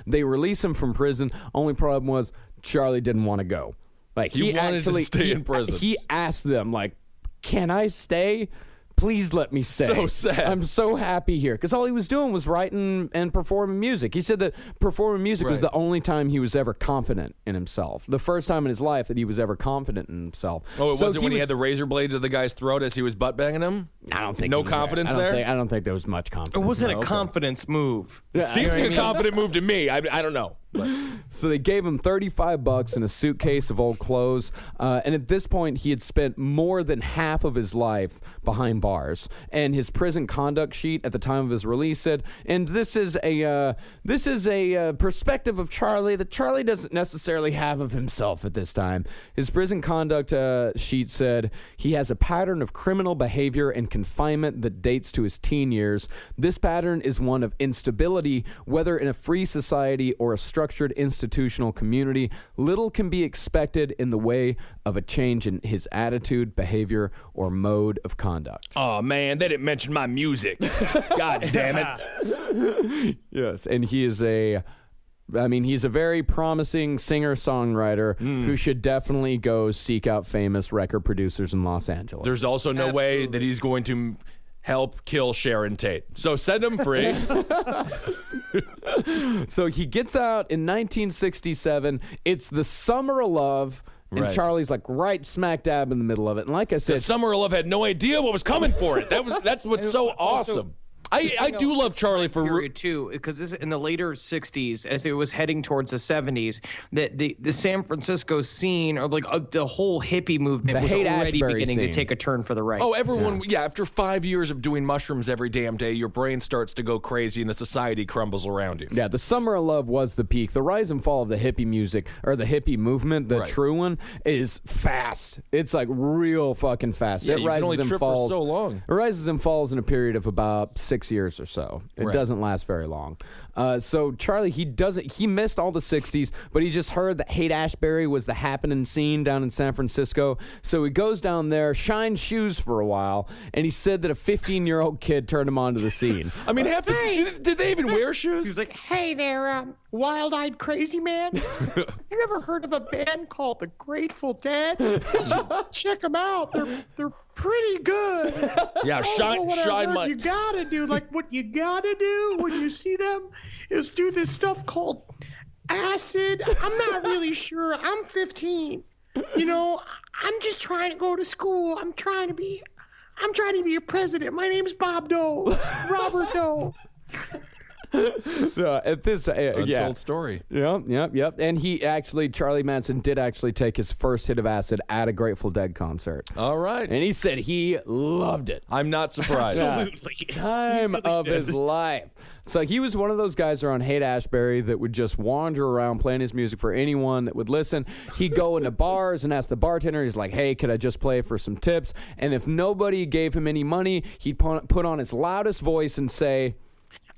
they released him from prison. Only problem was Charlie didn't want to go. Like
He wanted to stay in prison.
He asked them, like, "Can I stay? Please let me stay."
So sad.
I'm so happy here. Because all he was doing was writing and performing music. He said that performing music was
Right.
the only time he was ever confident in himself. The first time in his life that he was ever confident in himself.
Oh, it
So
wasn't when he had the razor blade to the guy's throat as he was butt banging him?
I don't think
No
he was
confidence
I don't
there?
I don't think there was much
It
confidence.
wasn't a confidence move.
Yeah,
Seems like a confident move to me. I don't know. But
So they gave him $35 in a suitcase of old clothes, and at this point he had spent more than half of his life behind bars. And his prison conduct sheet at the time of his release said, and this is a perspective of Charlie that Charlie doesn't necessarily have of himself at this time. His prison conduct sheet said he has a pattern of criminal behavior and confinement that dates to his teen years. This pattern is one of instability, whether in a free society or a structured institutional community. Little can be expected in the way of a change in his attitude, behavior, or mode of conduct.
oh man, they didn't mention my music. God damn it.
Yes, and he's a very promising singer-songwriter who should definitely go seek out famous record producers in Los Angeles.
There's also no way that he's going to help kill Sharon Tate. So send him free.
So he gets out in 1967. It's the summer of love, and
Right.
Charlie's like right smack dab in the middle of it. And like I
The
said,
Summer of Love had no idea what was coming for it. That's what's so awesome. I do love Charlie for
period too, because this in the later '60s, as it was heading towards the '70s, that the San Francisco scene, or like the whole hippie movement, was already beginning to take a turn for the right.
Oh, everyone, after 5 years of doing mushrooms every damn day, your brain starts to go crazy and the society crumbles around you.
Yeah, the Summer of Love was the peak. The rise and fall of the hippie music, or the hippie movement, the true one, is fast. It's like real fucking fast.
Yeah,
it
you can
rises
only
and
trip
falls.
for so long.
It rises and falls in a period of about 6 years or so. It doesn't last very long. So Charlie, he missed all the 60s, but he just heard that Haight-Ashbury was the happening scene down in San Francisco. So he goes down there, shines shoes for a while, and he said that a 15-year-old kid turned him onto the scene.
I mean, did they even wear shoes?
He's like, "Hey there, wild-eyed crazy man. You ever heard of a band called the Grateful Dead? Check them out. They're pretty good."
Yeah, shine my.
You gotta do, like, what you gotta do when you see them is do this stuff called acid. I'm not really sure. I'm 15. You know, I'm just trying to go to school. I'm trying to be a president. My name's Bob Dole. Robert Dole.
At this,
Untold story.
Yep. And Charlie Manson did actually take his first hit of acid at a Grateful Dead concert.
All right.
And he said he loved it.
I'm not surprised.
Absolutely.
Time of his life. So he was one of those guys around Haight-Ashbury that would just wander around playing his music for anyone that would listen. He'd go into bars and ask the bartender, he's like, "Hey, could I just play for some tips?" And if nobody gave him any money, he'd put on his loudest voice and say,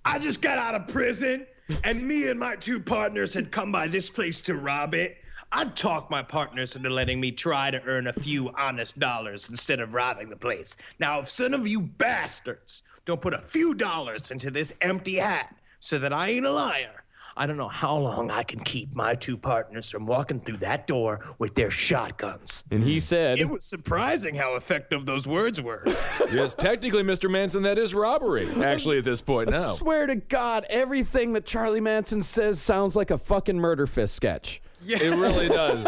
I just got out of prison, and me and my two partners had come by this place to rob it. I'd talk my partners into letting me try to earn a few honest dollars instead of robbing the place. Now, if some of you bastards don't put a few dollars into this empty hat so that I ain't a liar, I don't know how long I can keep my two partners from walking through that door with their shotguns.
and he said,
It was surprising how effective those words were.
Yes, technically, Mr. Manson, that is robbery, actually, at this point
I
now.
swear to God, everything that Charlie Manson says sounds like a fucking Murder Fist sketch.
It really does.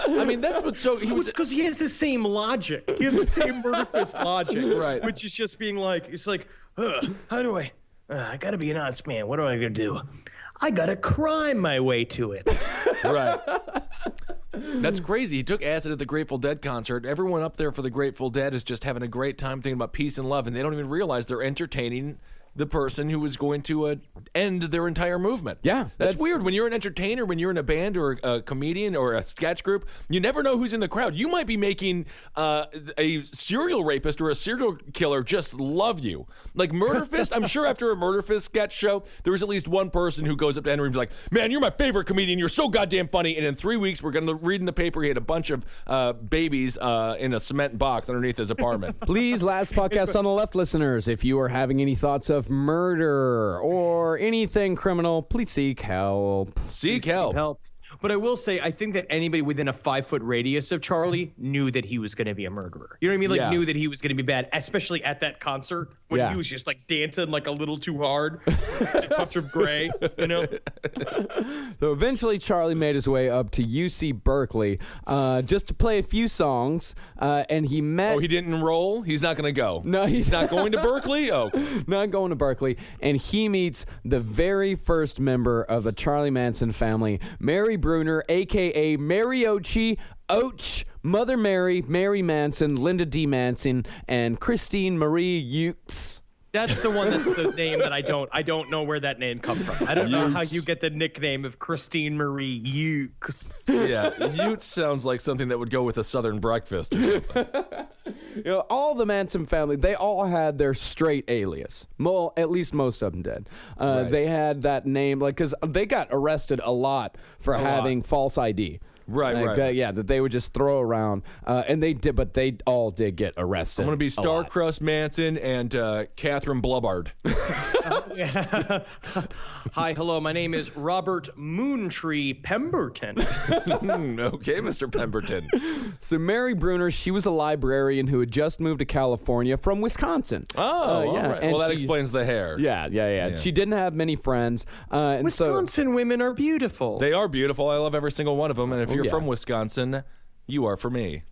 I mean, that's what's so...
It's because he has the same logic. He has the same Murder Fist logic.
Right.
Which is just being like, it's like, how do I gotta be an honest man. What am I gonna do? I gotta crime my way to it.
Right. That's crazy. He took acid at the Grateful Dead concert. Everyone up there for the Grateful Dead is just having a great time thinking about peace and love, and they don't even realize they're entertaining the person who was going to end their entire movement.
Yeah,
that's weird. When you're an entertainer, when you're in a band or a comedian or a sketch group, you never know who's in the crowd. You might be making a serial rapist or a serial killer just love you. Like Murder Fist, I'm sure after a Murder Fist sketch show, there was at least one person who goes up to Henry and be like, "Man, you're my favorite comedian. You're so goddamn funny." And in 3 weeks, we're going to read in the paper he had a bunch of babies in a cement box underneath his apartment.
Please, last podcast on the left, listeners, if you are having any thoughts of murder or anything criminal, please seek help.
Seek help.
But I will say, I think that anybody within a 5-foot radius of Charlie knew that he was going to be a murderer. You know what I mean? Like,
Yeah.
knew that he was going to be bad, especially at that concert when
Yeah.
he was just like dancing like a little too hard, a touch of gray, you know?
So eventually, Charlie made his way up to UC Berkeley just to play a few songs, and he met.
Oh, he didn't enroll? He's not going to go.
No,
he's not going to Berkeley? Oh.
Not going to Berkeley, and he meets the very first member of the Charlie Manson family, Mary Bruner, a.k.a. Mariochi, Och, Mother Mary, Mary Manson, Linda D. Manson, and Christine Marie Ukes.
That's the one that's the name that I don't know where that name come from. I don't know how you get the nickname of Christine Marie Ukes.
Yeah, Ute sounds like something that would go with a Southern breakfast or something.
You know, all the Manson family, they all had their straight alias. Well, at least most of them did. They had that name, like, because they got arrested a lot for having false ID.
Right,
Like,
right.
yeah, that they would just throw around, and they did, but they all did get arrested.
I'm going to be
a lot.
Starcrust Manson and Catherine Blubbard.
Hi, hello. My name is Robert Moontree Pemberton.
Okay, Mr. Pemberton.
So Mary Bruner, she was a librarian who had just moved to California from Wisconsin.
Oh,
yeah.
all right.
And
Well, that
she-
explains the hair.
Yeah. She didn't have many friends, and
Wisconsin women are beautiful.
They are beautiful. I love every single one of them. And if you're
yeah.
from Wisconsin, you are for me.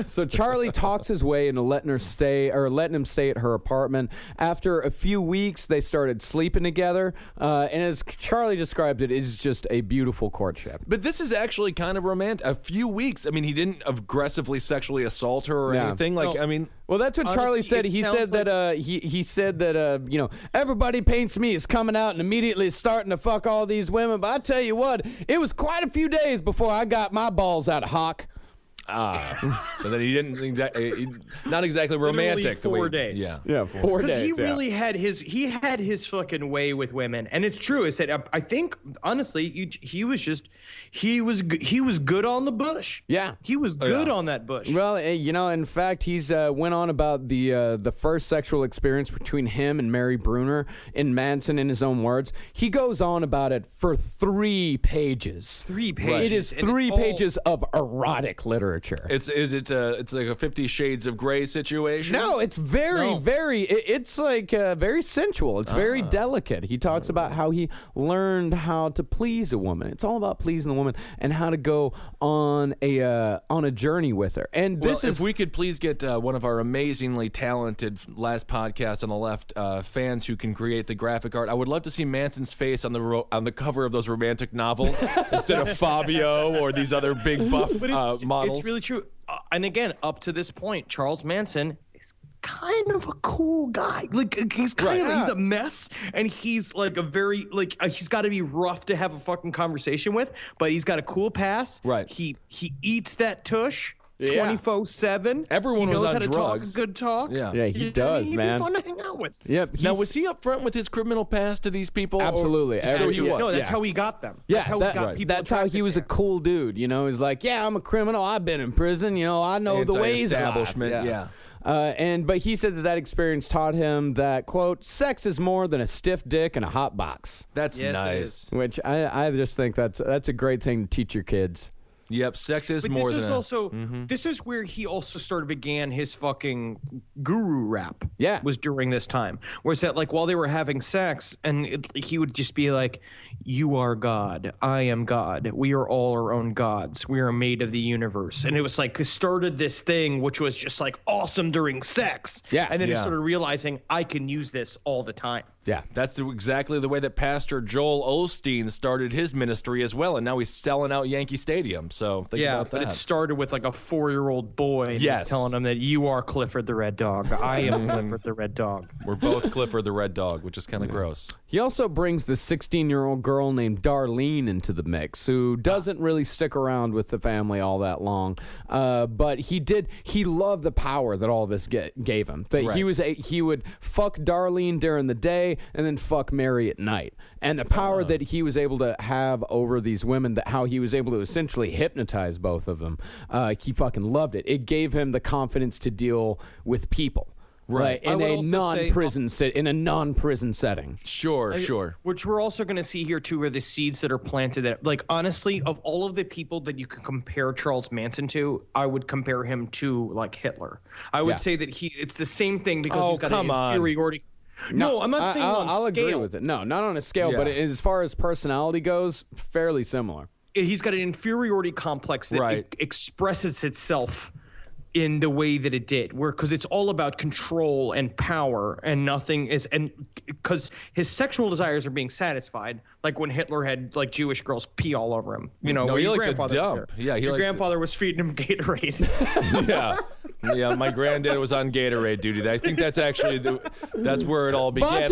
So Charlie talks his way into letting him stay at her apartment. After a few weeks, they started sleeping together. And as Charlie described it, it's just a beautiful courtship.
But this is actually kind of romantic. A few weeks. I mean, he didn't aggressively sexually assault her or anything. Like,
No.
I mean,
Well, that's what Charlie
Honestly,
said.
it
He
sounds
said that he said that everybody paints me as coming out and immediately starting to fuck all these women. But I tell you what, it was quite a few days before I got my balls out of hock.
but then he didn't not exactly romantic.
Literally 4 days.
Yeah.
Yeah, 4 days.
Because he really had his fucking way with women, and it's true. Is that I think honestly he was good on the bush.
Yeah.
he was good on that bush.
Well, in fact, he's went on about the first sexual experience between him and Mary Bruner in Manson, in his own words. He goes on about it for 3 pages.
3 pages.
It is
and
3
it's all-
pages of erotic literature.
It's like a 50 Shades of Grey situation.
No, it's it's like very sensual. It's very delicate. He talks about how he learned how to please a woman. It's all about pleasing the woman and how to go on a journey with her. And
Well,
this is
if we could please get one of our amazingly talented last podcast on the left fans who can create the graphic art, I would love to see Manson's face on the cover of those romantic novels instead of Fabio or these other big buff models.
It's really true. And again, up to this point, Charles Manson is kind of a cool guy. Like he's he's a mess, and he's like a very he's got to be rough to have a fucking conversation with, but he's got a cool pass.
Right.
He eats that tush.
Yeah.
24/7.
Everyone
he
was
knows
on
how to
drugs.
talk a good talk.
Yeah.
Yeah, he does,
he'd
man.
be fun to hang out with.
Yep.
Now, was he upfront with his criminal past to these people?
Absolutely.
So he was.
No, that's
Yeah.
how he got them.
Yeah,
that's how he got people.
that's how he was a cool dude. He's like, yeah, I'm a criminal. I've been in prison. I know the ways of life.
Anti-establishment, yeah.
But he said that experience taught him that, quote, sex is more than a stiff dick and a hot box.
That's
Yes, it
nice.
Which I just think that's a great thing to teach your kids.
Yep, sex is
But
more
this
than
is also this is where he also began his fucking guru rap.
Yeah.
Was during this time, where it's that while they were having sex, and he would just be like, "You are God, I am God. We are all our own gods. We are made of the universe." And it was started this thing which was just awesome during sex.
Yeah.
And then he
Yeah.
started realizing I can use this all the time.
Yeah.
That's exactly the way that Pastor Joel Osteen started his ministry as well, and now he's selling out Yankee Stadium. So think about
but
that.
it started with a 4-year-old boy. And
Yes.
he's telling him that you are Clifford the Red Dog. I am Clifford the Red Dog.
We're both Clifford the Red Dog, which is kind of gross.
He also brings this 16-year-old girl named Darlene into the mix, who doesn't really stick around with the family all that long. But he loved the power that all this gave him. That
Right.
he would fuck Darlene during the day and then fuck Mary at night. And the power that he was able to have over these women, that how he was able to essentially hypnotize both of them, he fucking loved it. It gave him the confidence to deal with people.
Right.
In
I
a
would also say-
non-prison setting.
Sure.
Which we're also going to see here too, are the seeds that are planted. That, honestly, of all of the people that you can compare Charles Manson to, I would compare him to Hitler. I would say that it's the same thing because he's got an inferiority. No, I'm not saying on
I'll
scale.
agree with it. No, not on a scale, but as far as personality goes, fairly similar.
He's got an inferiority complex that expresses itself in the way that it did, because it's all about control and power, and nothing is, and because his sexual desires are being satisfied, like when Hitler had Jewish girls pee all over him.
No,
where
he
your
liked the
grandfather was
dump.
there.
Yeah, he
your
liked
grandfather was feeding him Gatorade.
Yeah, my granddad was on Gatorade duty. I think that's actually that's where it all began.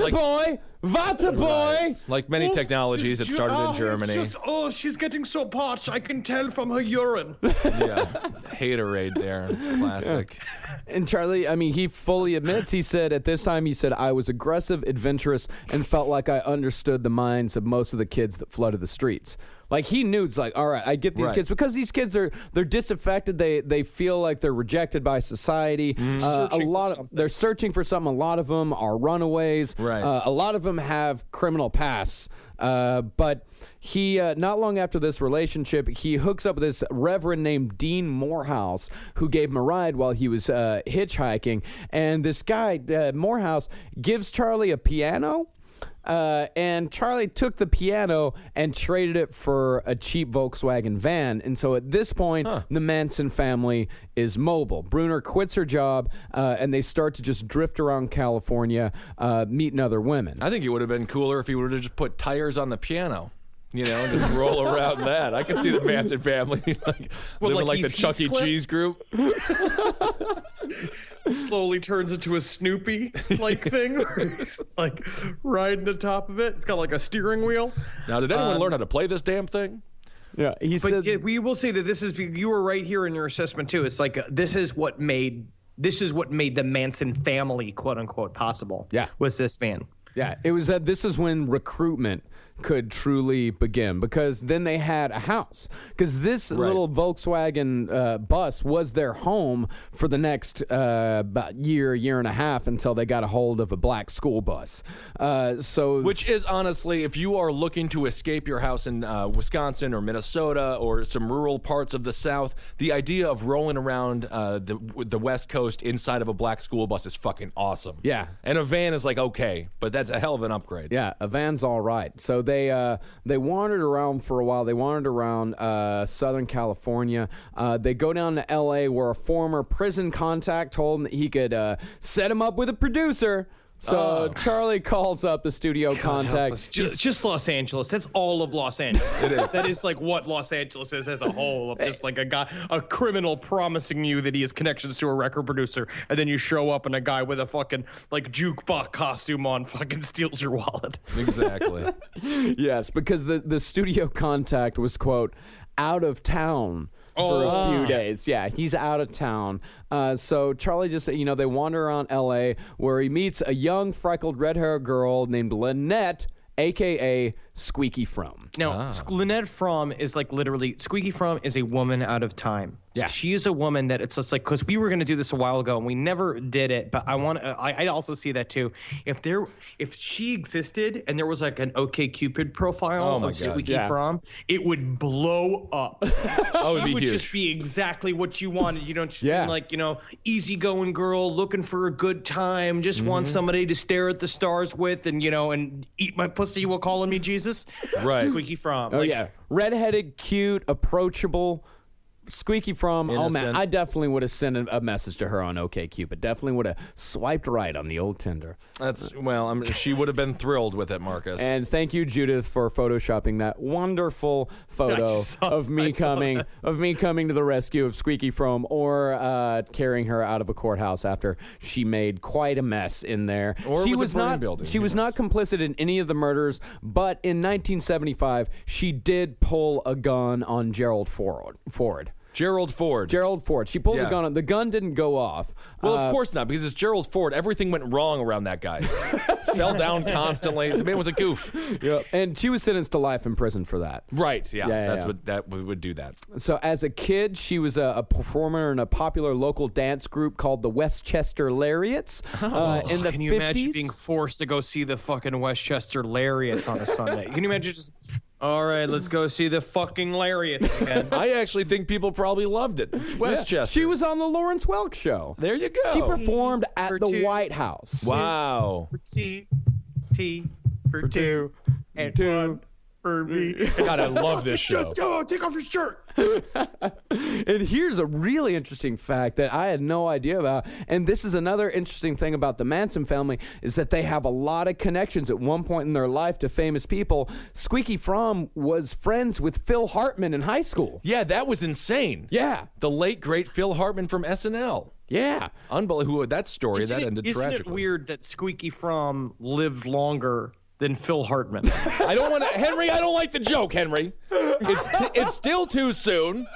Vata boy.
Like many technologies, it started in Germany.
She's getting so parched. I can tell from her urine.
Yeah, haterade there, classic.
And Charlie, he fully admits, he said, at this time, I was aggressive, adventurous, and felt like I understood the minds of most of the kids that flooded the streets. He knew, it's all right, I get these kids, because these kids they're disaffected. They feel like they're rejected by society. They're searching for something. A lot of them are runaways.
Right.
A lot of them have criminal pasts. But he, not long after this relationship, he hooks up with this reverend named Dean Morehouse, who gave him a ride while he was hitchhiking. And this guy, Morehouse, gives Charlie a piano. And Charlie took the piano and traded it for a cheap Volkswagen van. And so at this point, the Manson family is mobile. Brunner quits her job, and they start to just drift around California, meeting other women.
I think it would have been cooler if he would have just put tires on the piano. You know, just roll around that. I could see the Manson family living like the Chuck E. Cheese group.
Slowly turns into a Snoopy like thing, where he's like riding the top of it. It's got like a steering wheel.
Now, did anyone learn how to play this damn thing?
Yeah, he said.
But we will say that this is, you were right here in your assessment too. It's like this is what made the Manson family, quote unquote, possible.
Yeah,
was this van.
Yeah, it was this is when recruitment could truly begin, because then they had a house, because this little Volkswagen bus was their home for the next about year and a half until they got a hold of a black school bus. Which is honestly, if you are looking to escape your house in Wisconsin or Minnesota or some rural parts of the South, the idea of rolling around the West Coast inside of a black school bus is fucking awesome. Yeah. And a van is like, okay, but that's a hell of an upgrade. Yeah, a van's all right. So they wandered around for a while. They wandered around Southern California. They go down to L.A., where a former prison contact told him that he could set him up with a producer. So Charlie calls up the studio contact.
Just Los Angeles. That's all of Los Angeles. It is. That is like what Los Angeles is as a whole. Of just like a criminal promising you that he has connections to a record producer, and then you show up and a guy with a fucking like jukebox costume on fucking steals your wallet.
Exactly.
Yes, because the studio contact was, quote, out of town for a few days. Yeah, he's out of town. So Charlie just, they wander around L.A., where he meets a young, freckled, red-haired girl named Lynette, a.k.a. Squeaky Fromm.
Now, Lynette Fromm is like literally, Squeaky Fromm is a woman out of time. Yeah. She is a woman that it's just like, because we were going to do this a while ago and we never did it, but I also see that too. If she existed and there was like an OkCupid profile of Squeaky Fromm, it would blow up.
It would
be huge. Just be exactly what you wanted. You don't like, easygoing girl looking for a good time, just want somebody to stare at the stars with and, and eat my pussy while calling me Jesus.
Right.
Squeaky Fromm.
Redheaded, cute, approachable. Squeaky Fromm.
Innocent.
Oh man, I definitely would have sent a message to her on OkCupid. Definitely would have swiped right on the old Tinder.
She would have been thrilled with it, Marcus.
And thank you, Judith, for photoshopping that wonderful photo of me coming to the rescue of Squeaky Fromm, or carrying her out of a courthouse after she made quite a mess in there.
Or
she
was a burning building.
She was not complicit in any of the murders, but in 1975 she did pull a gun on Gerald Ford.
Gerald Ford.
She pulled the gun on. The gun didn't go off.
Well, of course not, because it's Gerald Ford. Everything went wrong around that guy. Fell down constantly. The man was a goof.
Yep. And she was sentenced to life in prison for that.
Right. Yeah. That would do that.
So as a kid, she was a performer in a popular local dance group called the Westchester Lariats. In the
Can you
50s?
imagine being forced to go see the fucking Westchester Lariats on a Sunday? Can you imagine just... All right, let's go see the fucking Lariats again.
I actually think people probably loved it. It's Westchester.
Yeah, she was on the Lawrence Welk Show.
There you go.
She performed at the White House.
Wow.
T for two, and one for me.
God, I love this show.
Just go, take off your shirt.
And here's a really interesting fact that I had no idea about. And this is another interesting thing about the Manson family, is that they have a lot of connections at one point in their life to famous people. Squeaky Fromm was friends with Phil Hartman in high school.
Yeah, that was insane.
Yeah.
The late, great Phil Hartman from SNL.
Yeah.
Unbelievable. That story, that ended tragically.
Isn't it weird that Squeaky Fromm lived longer than Phil Hartman?
I don't like the joke, Henry. It's still too soon.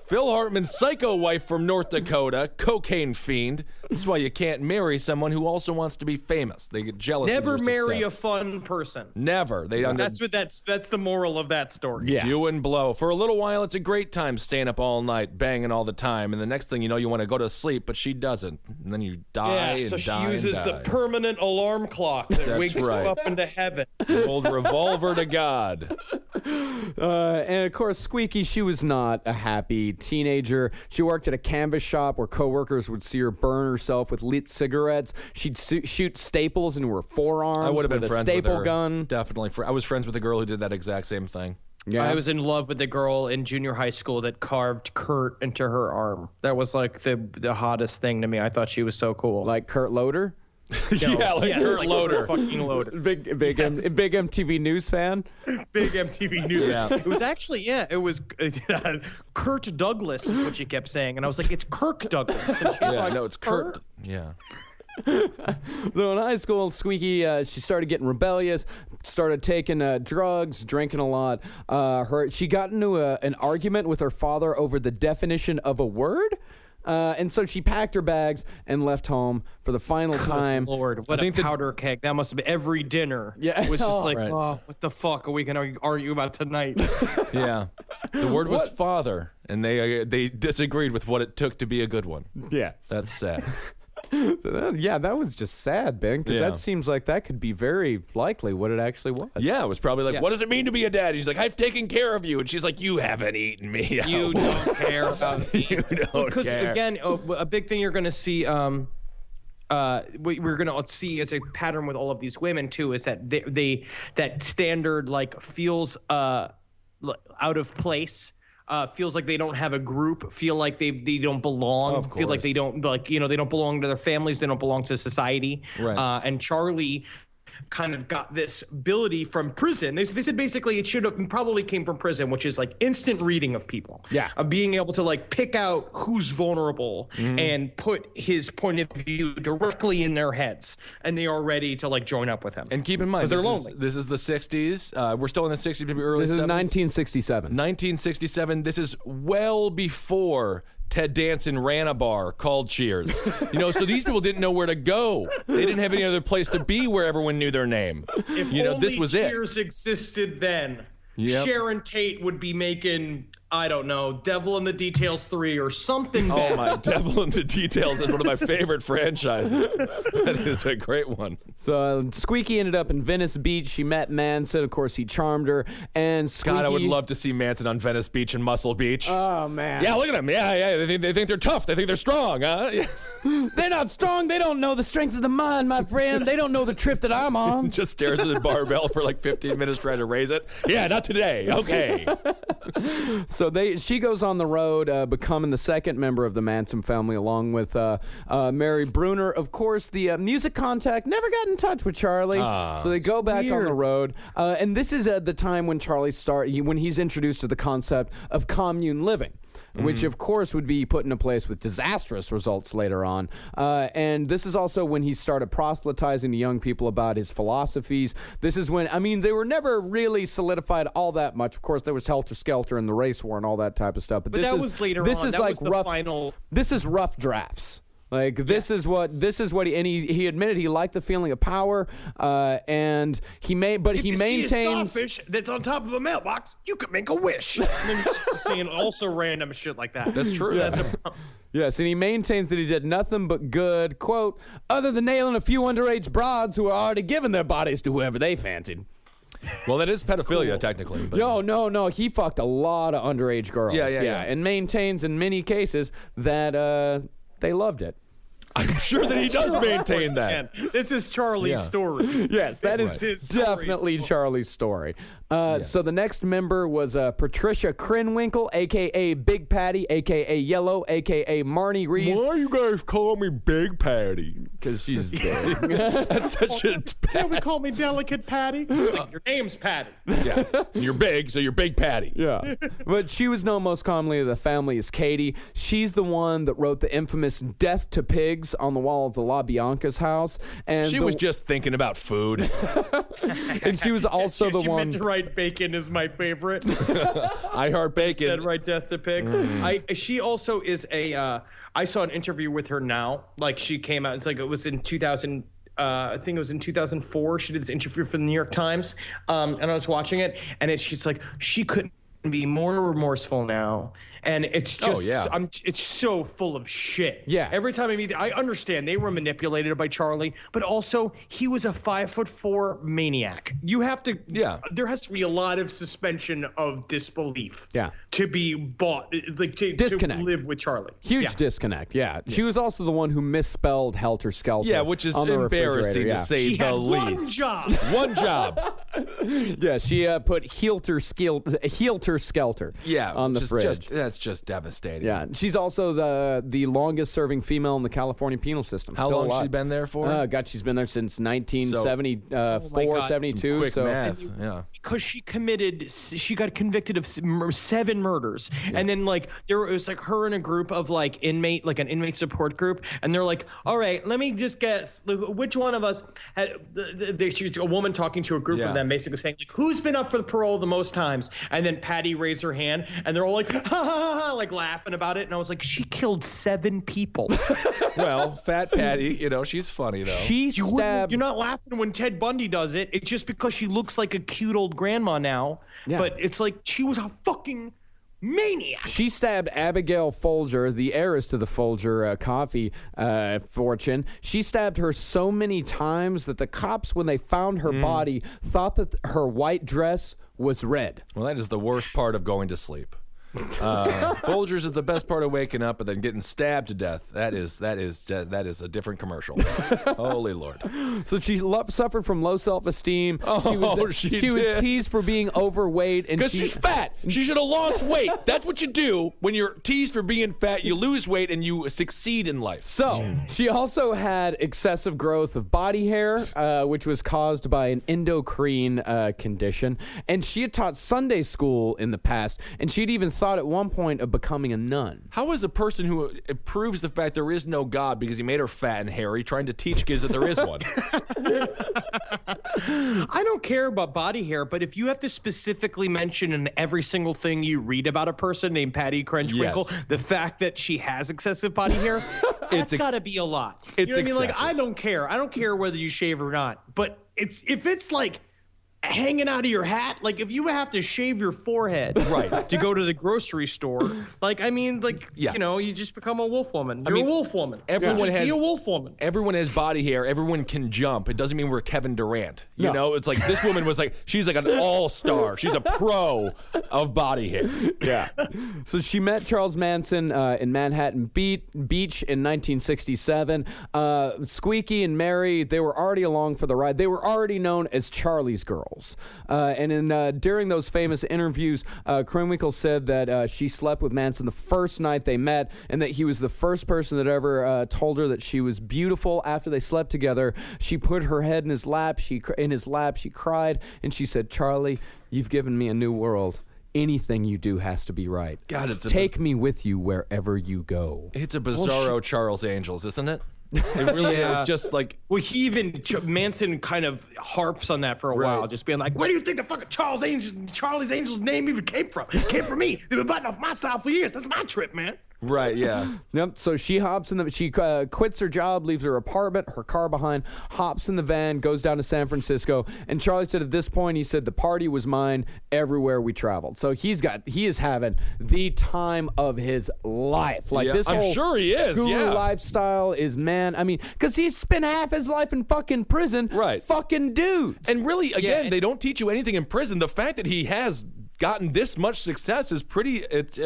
Phil Hartman's psycho wife from North Dakota, cocaine fiend. That's why you can't marry someone who also wants to be famous. They get jealous.
Never
of your
marry a
success.
fun person.
Never.
That's the moral of that story.
Yeah.
Do and blow. For a little while, it's a great time staying up all night, banging all the time, and the next thing you know, you want to go to sleep, but she doesn't, and then you die.
So she
die
uses
and
the
die.
permanent alarm clock that wakes you up into heaven.
Old revolver to God.
And of course, Squeaky, she was not a happy teenager. She worked at a canvas shop where coworkers would see her burn herself with lit cigarettes. She'd shoot staples into her forearms.
I would have been
with a
friends
staple
with her.
gun.
Definitely. I was friends with a girl who did that exact same thing.
Yeah.
I was in love with the girl in junior high school that carved Kurt into her arm. That was like the hottest thing to me. I thought she was so cool.
Like Kurt Loder.
Yeah, like Kurt Loder.
Fucking Loder.
Big MTV News fan.
Big MTV News.
Yeah.
It was actually, it was Kurt Douglas is what she kept saying. And I was like, it's Kirk Douglas. And she's like,
No, it's Kurt. Yeah.
So in high school, Squeaky, she started getting rebellious, started taking drugs, drinking a lot. She got into an argument with her father over the definition of a word. And so she packed her bags and left home for the final time.
Lord, what a powder keg. That must have been every dinner.
Yeah.
It was just like,
Right.
oh, what the fuck are we going to argue about tonight?
Yeah. The word was father, and they disagreed with what it took to be a good one.
Yeah.
That's sad.
Yeah, that was just sad, Ben, because
Yeah.
that seems like that could be very likely what it actually was.
Yeah, it was probably like, what does it mean to be a dad? He's like, I've taken care of you. And she's like, you haven't eaten me.
You don't care about me.
You don't
Because
care.
again, a big thing you're going to see, we're going to see as a pattern with all of these women too, is that that standard like feels out of place. Feels like they don't have a group, feel like they don't belong,
Of
feel like they
course.
don't they don't belong to their families, they don't belong to society.
Right.
And Charlie kind of got this ability from prison. They said basically it should have probably came from prison, which is like instant reading of people.
Yeah.
Of being able to like pick out who's vulnerable and put his point of view directly in their heads, and they are ready to like join up with him.
And keep in mind,
'Cause they're
this is,
lonely.
this is the 60s. We're still in the 60s, maybe early
This is
70s.
1967.
1967. This is well before Ted Danson ran a bar called Cheers. So these people didn't know where to go. They didn't have any other place to be where everyone knew their name.
If
this
only
was it.
Cheers existed then,
Yep.
Sharon Tate would be making, I don't know, Devil in the Details 3 or something
Oh
bad.
my, Devil in the Details is one of my favorite franchises. That is a great one.
So Squeaky ended up in Venice Beach. She met Manson. Of course, he charmed her. And Squeaky,
God, I would love to see Manson on Venice Beach and Muscle Beach.
Oh man.
Yeah, look at them. Yeah. They think they're tough. They think they're strong. Huh? Yeah.
They're not strong. They don't know the strength of the mind, my friend. They don't know the trip that I'm on.
Just stares at the barbell for like 15 minutes trying to raise it. Yeah, not today. Okay.
So she goes on the road, becoming the second member of the Manson family, along with Mary Bruner. Of course, the music contact never got in touch with Charlie, so they go back on the road. And this is the time when Charlie when he's introduced to the concept of commune living, which of course would be put into place with disastrous results later on. And this is also when he started proselytizing to young people about his philosophies. This is when, they were never really solidified all that much. Of course, there was Helter Skelter and the race war and all that type of stuff. But
that was later
this
on.
is
That
like
was the
rough.
final.
This is rough drafts. Like this is what he admitted he liked the feeling of power, and he maintains.
See a starfish that's on top of a mailbox, you could make a wish. And then he's just saying also random shit like that.
That's true.
That's
Yes, and he maintains that he did nothing but good, quote, other than nailing a few underage broads who are already giving their bodies to whoever they fancied.
Well, that is pedophilia, technically. But
No, he fucked a lot of underage girls.
Yeah.
And maintains in many cases that they loved it.
I'm sure that he does maintain that.
Man, this is Charlie's story.
Yes, that
This
is
his story.
definitely Charlie's story. So the next member was Patricia Krenwinkel, a.k.a. Big Patty, a.k.a. Yellow, a.k.a. Marnie Reeves.
Why you guys call me Big Patty?
Because she's big.
That's such a
Can't we call me Delicate Patty? It's like, your name's Patty.
yeah. You're big, so you're Big Patty.
Yeah. But she was known most commonly to the family as Katie. She's the one that wrote the infamous Death to Pigs on the wall of the La Bianca's house. And
She was just thinking about food.
and she was also the
She
one.
meant to write bacon is my favorite.
I heart bacon.
Said write Death to Pigs. She also is a. I saw an interview with her now. Like she came out. It's like it was in 2000. I think it was in 2004. She did this interview for the New York Times, and I was watching it, and she's like she couldn't be more remorseful now And it's just,
yeah.
it's so full of shit.
Yeah.
Every time I meet, I understand they were manipulated by Charlie, but also he was a 5'4" maniac. You have to, there has to be a lot of suspension of disbelief.
Yeah.
To be bought, like to live with Charlie.
Huge disconnect. Yeah. She was also the one who misspelled Helter Skelter.
Yeah, which is
on the
embarrassing
refrigerator.
to say
She
the
had
least.
one job.
One job.
Yeah, she put Helter Skelter on the fridge.
That's just devastating.
Yeah, she's also the longest serving female in the California penal system.
How
Still
long
alive.
she been there for?
God, she's been there since 1974, 72.
Quick
so
math. Yeah.
Because she got convicted of 7 murders, and then like there was like her and a group of like an inmate support group, and they're like, all right, let me just guess which one of us had. She's a woman talking to a group of them, basically saying like, who's been up for the parole the most times, and then Patty raised her hand, and they're all like, ha ha ha, ha, like laughing about it, and I was like, she killed 7 people.
Well, Fat Patty, she's funny though.
You're not laughing when Ted Bundy does it. It's just because she looks like a cute old grandma now.
Yeah.
But it's like she was a fucking maniac.
She stabbed Abigail Folger, the heiress to the Folger coffee fortune. She stabbed her so many times that the cops, when they found her body, thought that her white dress was red.
Well, that is the worst part of going to sleep. Folgers is the best part of waking up, but then getting stabbed to death. That is a different commercial. Holy Lord!
So she suffered from low self-esteem.
Oh,
she was teased for being overweight, and
because she's fat. She should have lost weight. That's what you do when you're teased for being fat. You lose weight and you succeed in life.
So she also had excessive growth of body hair, which was caused by an endocrine condition, and she had taught Sunday school in the past, and she'd even thought at one point of becoming a nun.
How is a person who proves the fact there is no God because he made her fat and hairy trying to teach kids that there is one?
I don't care about body hair, but if you have to specifically mention in every single thing you read about a person named Patty Crenchwinkle, the fact that she has excessive body hair, that's got to be a lot.
It's
you know what I mean? Like,
excessive.
I don't care. I don't care whether you shave or not, but if it's like hanging out of your hat, like if you have to shave your forehead to go to the grocery store, like I mean, like you just become a wolf woman. You're a wolf woman.
Everyone has
be a wolf woman.
Everyone has body hair. Everyone can jump. It doesn't mean we're Kevin Durant. You know, it's like this woman was like she's like an all-star. She's a pro of body hair.
Yeah. So she met Charles Manson in Manhattan Beach in 1967. Squeaky and Mary, they were already along for the ride. They were already known as Charlie's Girls. And during those famous interviews, Krenwinkel said that she slept with Manson the first night they met, and that he was the first person that ever told her that she was beautiful. After they slept together, she put her head in his lap. She cried, and she said, "Charlie, you've given me a new world. Anything you do has to be right.
God,
take me with you wherever you go."
It's a bizarro Charles Angels, isn't it? It really is. Just like,
well, Manson kind of harps on that for a while, just being like, "Where do you think the fucking Charlie's Angels name even came from? It came from me. They've been butting off my style for years. That's my trip, man."
Right, yeah.
Yep. So she hops in she quits her job, leaves her apartment, her car behind, hops in the van, goes down to San Francisco. And Charlie said at this point, he said, the party was mine everywhere we traveled. So he is having the time of his life. Like this
I'm
whole
sure he is,
guru lifestyle is, man, I mean, because he's spent half his life in fucking prison.
Right.
Fucking dudes.
And really, again, they don't teach you anything in prison. The fact that he has gotten this much success is pretty.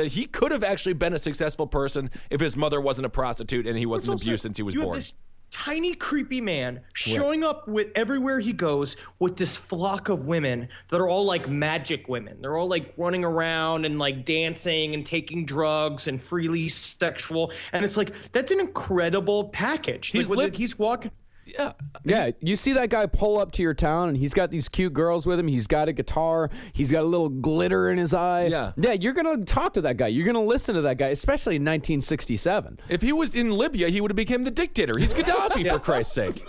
He could have actually been a successful person if his mother wasn't a prostitute and he wasn't abused since he was
you
born.
Have this tiny, creepy man showing up with everywhere he goes with this flock of women that are all like magic women. They're all like running around and like dancing and taking drugs and freely sexual. And it's like, that's an incredible package. He's walking.
Yeah, you see that guy pull up to your town and he's got these cute girls with him. He's got a guitar. He's got a little glitter in his eye. Yeah, you're going to talk to that guy. You're going to listen to that guy, especially in 1967.
If he was in Libya, he would have become the dictator. He's Gaddafi, for Christ's sake.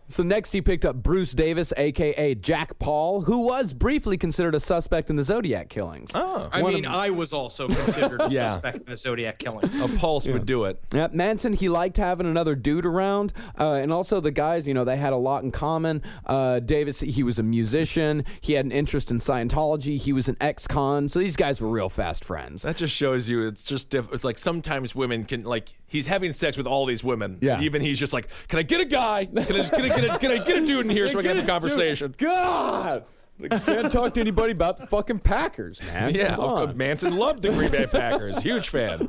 So next he picked up Bruce Davis, a.k.a. Jack Paul, who was briefly considered a suspect in the Zodiac killings.
Oh.
I was also considered a suspect in the Zodiac killings.
A pulse would do it.
Yep, Manson, he liked having another dude around. And also the guys, they had a lot in common. Davis, he was a musician. He had an interest in Scientology. He was an ex-con. So these guys were real fast friends.
That just shows you it's just it's like sometimes women can, like, he's having sex with all these women.
Yeah.
And even he's just like, can I get a guy? Can I get a dude in here so I can have a conversation?
God! I can't talk to anybody about the fucking Packers, man.
Yeah,
Come on.
Manson loved the Green Bay Packers. Huge fan.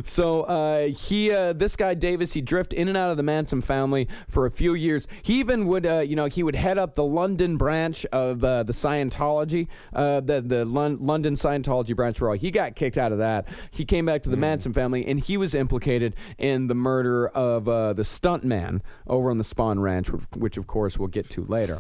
So this guy Davis, he drifted in and out of the Manson family for a few years. He even would, he would head up the London branch of the Scientology, the London Scientology branch. Where he got kicked out of that. He came back to the Manson family, and he was implicated in the murder of the stuntman over on the Spawn Ranch, which of course we'll get to later.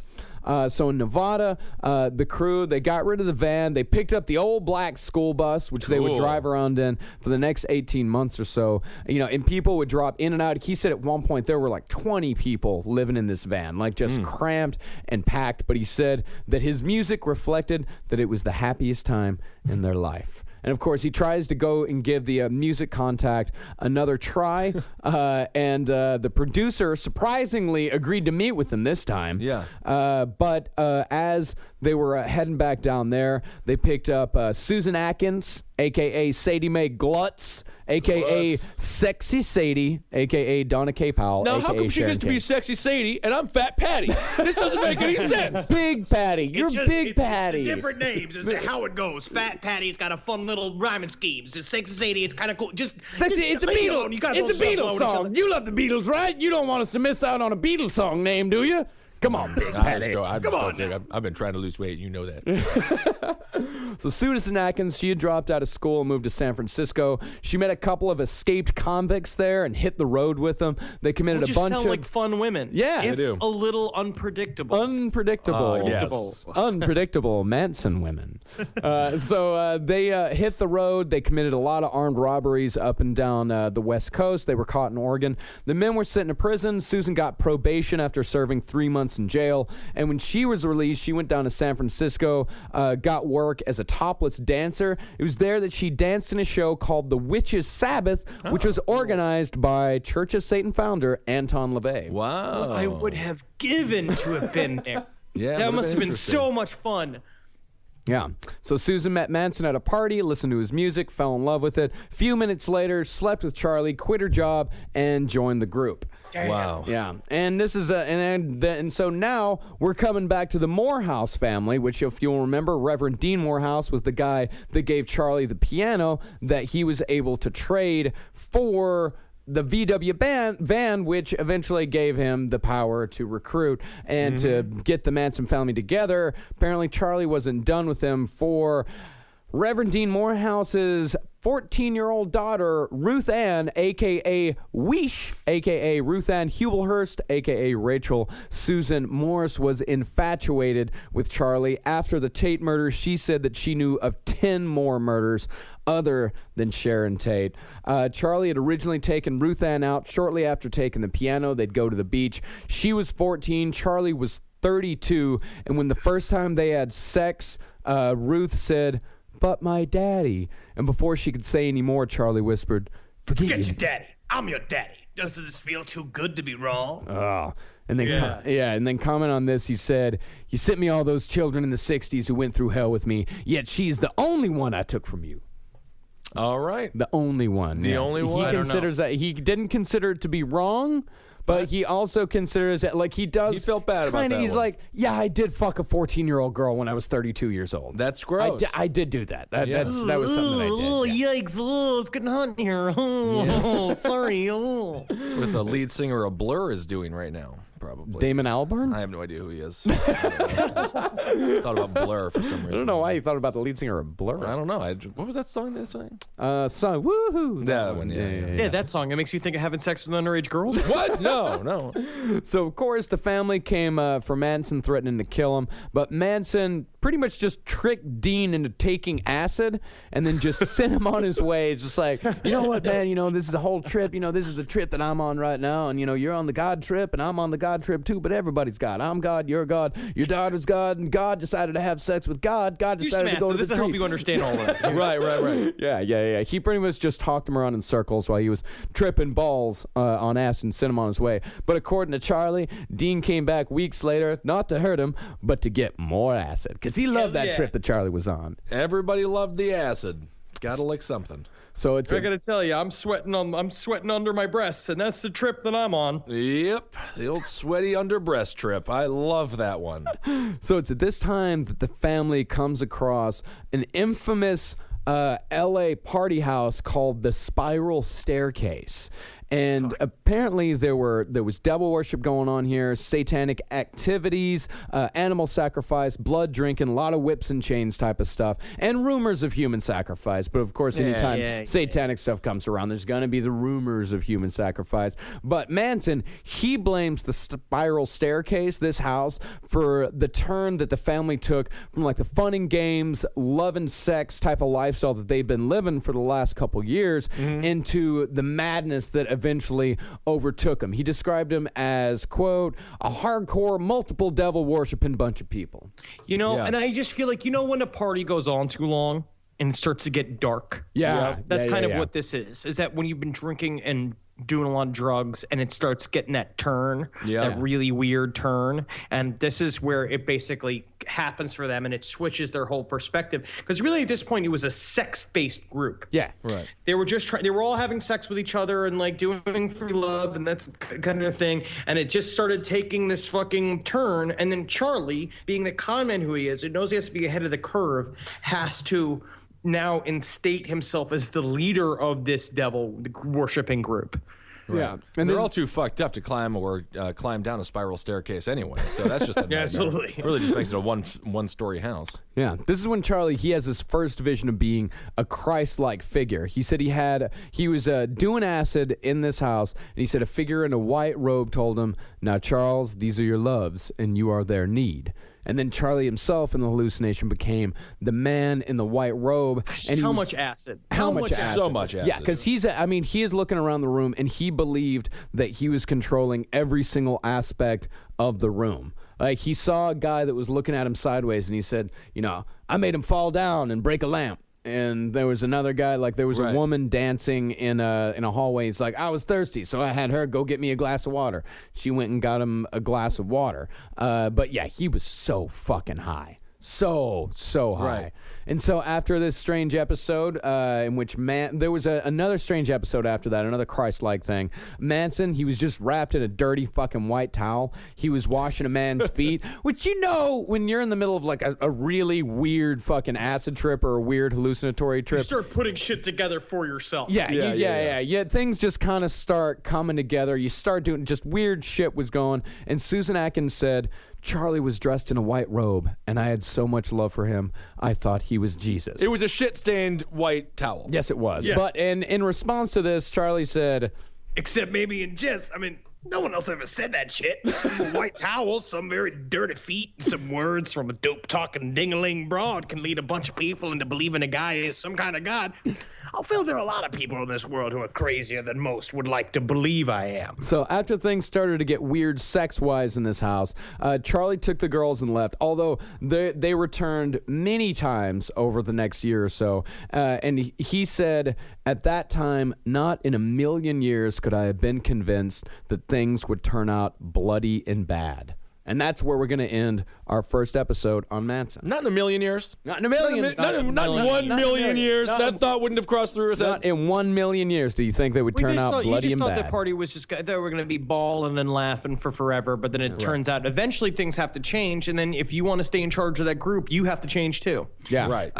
So in Nevada, the crew, they got rid of the van. They picked up the old black school bus, which they would drive around in for the next 18 months or so. And people would drop in and out. He said at one point there were like 20 people living in this van, like just cramped and packed. But he said that his music reflected that it was the happiest time in their life. And, of course, he tries to go and give the music contact another try. And the producer surprisingly agreed to meet with him this time.
Yeah.
But as they were heading back down there, they picked up Susan Atkins, a.k.a. Sadie Mae Glutz, a.k.a. Sexy Sadie, a.k.a. Donna K. Powell,
Now,
a.k.a.
how come she
Sharon
gets to be
Tate.
Sexy Sadie and I'm Fat Patty? This doesn't make any sense.
Big Patty. You're Big Patty.
It's different names. It's how it goes. Fat Patty, it's got a fun little rhyming schemes. It's Sexy Sadie, it's kind of cool. It's
a Beatles. It's a Beatles song. You love the Beatles, right? You don't want us to miss out on a Beatles song name, do you? Come on, Big Patty.
I've been trying to lose weight. You know that.
So Susan Atkins, she had dropped out of school and moved to San Francisco. She met a couple of escaped convicts there and hit the road with them. They committed a bunch
sound
of
like fun women.
Yeah,
if
they
do.
A little unpredictable.
Yes.
Unpredictable Manson women. So they hit the road. They committed a lot of armed robberies up and down the West Coast. They were caught in Oregon. The men were sent to prison. Susan got probation after serving 3 months in jail. And when she was released, she went down to San Francisco, got work as a topless dancer. It was there that she danced in a show called The Witches' Sabbath, which was organized by Church of Satan founder Anton LaVey.
Wow.
I would have given to have been there.
Yeah,
That
would've
must have been
interesting.
so much fun.
Yeah. So Susan met Manson at a party, listened to his music, fell in love with it. A few minutes later, slept with Charlie, quit her job, and joined the group.
Wow.
Yeah, and this is and so now we're coming back to the Morehouse family, which, if you'll remember, Reverend Dean Morehouse was the guy that gave Charlie the piano that he was able to trade for the VW van, which eventually gave him the power to recruit and to get the Manson family together. Apparently, Charlie wasn't done with him for Reverend Dean Morehouse's 14-year-old daughter, Ruth Ann, a.k.a. Weesh, a.k.a. Ruth Ann Hubelhurst, a.k.a. Rachel Susan Morris, was infatuated with Charlie. After the Tate murder, she said that she knew of 10 more murders other than Sharon Tate. Charlie had originally taken Ruth Ann out. Shortly after taking the piano, they'd go to the beach. She was 14. Charlie was 32. And when the first time they had sex, Ruth said, "But my daddy." And before she could say any more, Charlie whispered,
Forget your daddy. I'm your daddy. Doesn't this feel too good to be wrong?
Oh. And then, and then comment on this, he said, "You sent me all those children in the 60s who went through hell with me, yet she's the only one I took from you."
All right.
The only one.
The only one? I
He
don't
considers that. He didn't consider it to be wrong, but he also considers it like he does.
He felt bad about
kinda,
that
He's
one.
like, yeah, I did fuck a 14-year-old girl when I was 32 years old.
That's gross.
I did do that. That
Yeah.
was something that I did.
Oh,
yeah.
yikes. Oh, it's getting hot in here. Oh, sorry. Oh.
That's what the lead singer of Blur is doing right now, probably.
Damon Albarn?
I have no idea who he is. I just thought about Blur for some reason.
I don't know why you thought about the lead singer of Blur.
I don't know. What was that song they sang?
Song, woohoo.
That one, yeah.
Yeah, that song. It makes you think of having sex with underage girls.
What? No.
So, of course, the family came for Manson threatening to kill him, but Manson pretty much just tricked Dean into taking acid and then just sent him on his way. It's just like, you know what, man, this is a whole trip. This is the trip that I'm on right now. And, you're on the God trip and I'm on the God trip too, but everybody's God. I'm God, you're God, your daughter's God, and God decided to have sex with God. God decided to go to the
this will
tree.
help you understand all of that.
Right.
Yeah. He pretty much just talked him around in circles while he was tripping balls on acid and sent him on his way. But according to Charlie, Dean came back weeks later, not to hurt him, but to get more acid. Because he loved that trip that Charlie was on.
Everybody loved the acid. Gotta lick something.
So it's
I gotta tell you, I'm sweating under my breasts, and that's the trip that I'm on.
Yep, the old sweaty under breast trip. I love that one.
So it's at this time that the family comes across an infamous LA party house called the Spiral Staircase. And apparently there was devil worship going on here, satanic activities, animal sacrifice, blood drinking, a lot of whips and chains type of stuff, and rumors of human sacrifice. But of course, anytime satanic stuff comes around, there's going to be the rumors of human sacrifice. But Manson, he blames the Spiral Staircase, this house, for the turn that the family took from like the fun and games, love and sex type of lifestyle that they've been living for the last couple years into the madness that eventually overtook him. He described him as, quote, a hardcore, multiple devil worshiping bunch of people.
And I just feel like, when a party goes on too long and it starts to get dark. That's kind of what this is that when you've been drinking and doing a lot of drugs and it starts getting that turn, that really weird turn. And this is where it basically happens for them and it switches their whole perspective. Because really at this point, it was a sex-based group.
Yeah.
Right.
They were just they were all having sex with each other and like doing free love and that's kind of the thing. And it just started taking this fucking turn. And then Charlie, being the con man who he is, it knows he has to be ahead of the curve, has to now instate himself as the leader of this devil worshiping group.
Right.
Yeah,
and they're all too fucked up to climb down a spiral staircase anyway. So that's just a nightmare.
absolutely.
It really just makes it a one-story house.
Yeah, this is when Charlie, he has his first vision of being a Christ-like figure. He said he was doing acid in this house, and he said a figure in a white robe told him, "Now, Charles, these are your loves, and you are their need." And then Charlie himself in the hallucination became the man in the white robe. And
How much acid?
How much acid?
So much acid.
Yeah, because he is looking around the room and he believed that he was controlling every single aspect of the room. Like he saw a guy that was looking at him sideways and he said, I made him fall down and break a lamp. And there was another guy, like there was a woman dancing in a hallway. It's like, I was thirsty, so I had her go get me a glass of water. She went and got him a glass of water. But yeah, he was so fucking high. So high.
Right.
And so after this strange episode, in which there was another strange episode after that, another Christ-like thing. Manson, he was just wrapped in a dirty fucking white towel. He was washing a man's feet, which when you're in the middle of like a really weird fucking acid trip or a weird hallucinatory trip.
You start putting shit together for yourself.
Yeah. Things just kind of start coming together. You start doing just weird shit was going. And Susan Atkins said, Charlie was dressed in a white robe, and I had so much love for him, I thought he was Jesus.
It was a shit-stained white towel.
Yes, it was.
Yeah.
But in response to this, Charlie said,
Except maybe in jest. I mean, no one else ever said that shit. A white towel, some very dirty feet, and some words from a dope-talking ding-a-ling broad can lead a bunch of people into believing a guy is some kind of god. I feel there are a lot of people in this world who are crazier than most would like to believe I am.
So after things started to get weird sex-wise in this house, Charlie took the girls and left, although they returned many times over the next year or so. And he said, at that time, not in a million years could I have been convinced that things would turn out bloody and bad. And that's where we're going to end our first episode on Manson.
Not in a million years.
Not in a million.
Not in 1 million years. That thought wouldn't have crossed through his head.
Not in 1 million years do you think they would turn out bloody and bad.
You just thought the party was just they were going to be balling and laughing for forever, but then it turns out eventually things have to change, and then if you want to stay in charge of that group, you have to change too.
Yeah.
Right.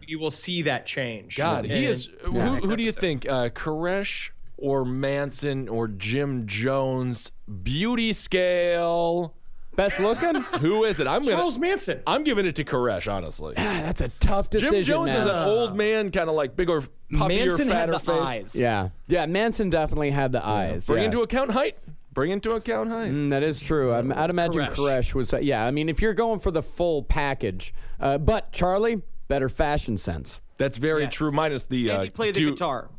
You will see that change.
God, he is. Who do you think? Koresh or Manson or Jim Jones? Beauty scale.
Best looking?
Who is it?
Charles Manson.
I'm giving it to Koresh, honestly.
That's a tough decision.
Jim Jones
man.
is an old man, kind of like bigger, puffier,
Manson had
fatter
the
face.
eyes.
Yeah, Manson definitely had the eyes.
Bring
yeah.
into account height. Bring into account height.
That is true. I'd imagine Koresh was. Yeah, I mean, if you're going for the full package, but Charlie, better fashion sense.
That's very true. Minus the.
And he played the guitar.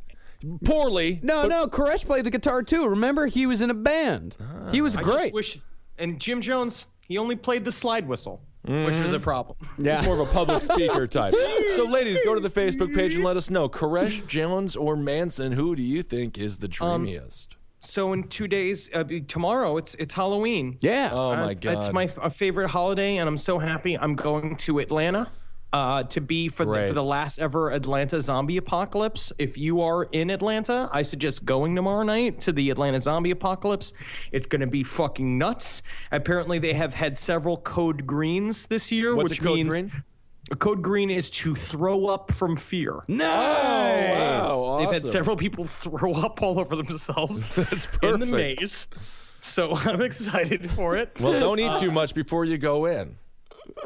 Poorly.
No, Koresh played the guitar too. Remember, he was in a band. He was
I
great.
just wish. And Jim Jones, he only played the slide whistle, which was a problem.
Yeah.
He's more of a public speaker type. So, ladies, go to the Facebook page and let us know. Koresh, Jones, or Manson, who do you think is the dreamiest?
So in 2 days, tomorrow, it's Halloween.
Yeah.
Oh, my God.
It's my favorite holiday, and I'm so happy. I'm going to Atlanta to be for the last ever Atlanta zombie apocalypse. If you are in Atlanta, I suggest going tomorrow night to the Atlanta zombie apocalypse. It's going to be fucking nuts. Apparently, they have had several code greens this year,
What's
which
a code
means
green?
a code green is to throw up from fear.
Nice.
Wow, awesome.
They've had several people throw up all over themselves
That's
in the
perfect.
maze. So I'm excited for it.
Well, don't eat too much before you go in.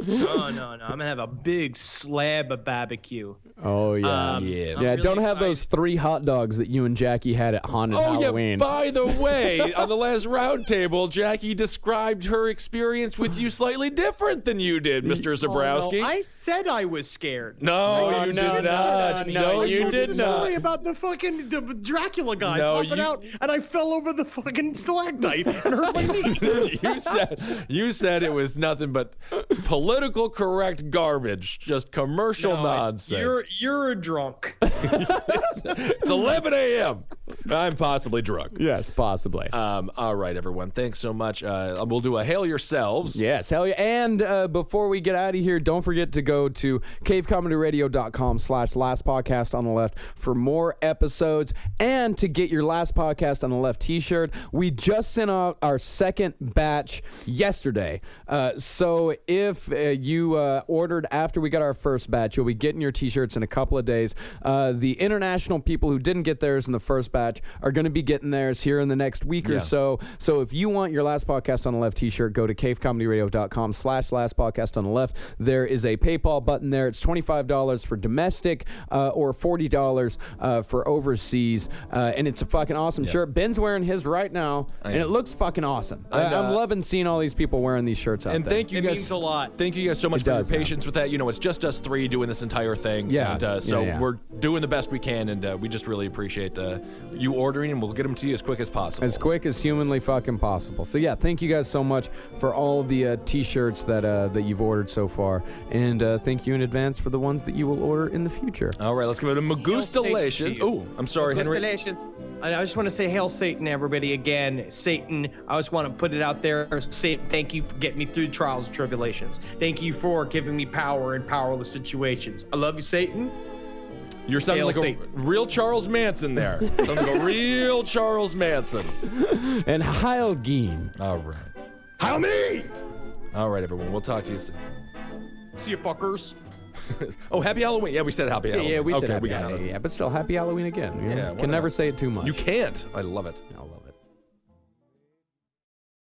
No. I'm going to have a big slab of barbecue.
Oh yeah.
I'm
Yeah.
really
Don't have
excited.
those 3 hot dogs that you and Jackie had at Haunted
Oh,
Halloween.
yeah. By the way, on the last round table, Jackie described her experience with you slightly different than you did, Mr. Zabrowski.
Oh, no, I said I was scared.
No, you did not. No,
I
you
told
did
the story
not.
about the fucking Dracula guy
No,
popping
you-
out, and I fell over the fucking stalactite and hurt my knee.
You said it was nothing but political correct garbage, just commercial
No,
nonsense.
You're a drunk.
It's 11 a.m. I'm possibly drunk.
Yes, possibly.
All right, everyone. Thanks so much. We'll do a hail yourselves.
Yes, hell yeah. And before we get out of here, don't forget to go to cavecomedyradio.com/last podcast on the left for more episodes and to get your last podcast on the left t-shirt. We just sent out our second batch yesterday. So if you ordered after we got our first batch, you'll be getting your t-shirts in a couple of days. The international people who didn't get theirs in the first batch are going to be getting theirs here in the next week or so. So if you want your last podcast on the left t-shirt, go to cavecomedyradio.com/last podcast on the left. There is a PayPal button there. It's $25 for domestic or $40 for overseas. And it's a fucking awesome shirt. Ben's wearing his right now, and it looks fucking awesome. I'm loving seeing all these people wearing these shirts out
And
there.
thank you
It
guys.
means a lot.
Thank you guys so much
It
for your
does, man.
patience with that. You know, it's just us three doing this entire thing.
Yeah.
And so
Yeah.
we're doing the best we can, and we just really appreciate you ordering, and we'll get them to you as quick as possible.
As quick as humanly fucking possible. So yeah, thank you guys so much for all the t-shirts that you've ordered so far, and thank you in advance for the ones that you will order in the future.
All right, let's go to Magustalations. Oh, I'm sorry, Henry.
Congratulations. I just want to say hail Satan, everybody, again. Satan, I just want to put it out there. Satan, thank you for getting me through trials and tribulations. Thank you for giving me power in powerless situations. I love you, Satan.
You're sounding
Hail
like
Satan.
a real Charles Manson there. Sounding like a real Charles Manson.
And Heil Geen.
All right.
Hail me!
All right, everyone. We'll talk to you soon.
See you, fuckers.
Oh, happy Halloween. Yeah, we said happy Halloween.
Yeah, we said
okay,
happy
we got
Halloween.
it.
Yeah, but still, happy Halloween again.
Yeah,
Can
whatever.
never say it too much.
You can't. I love it.
I love it.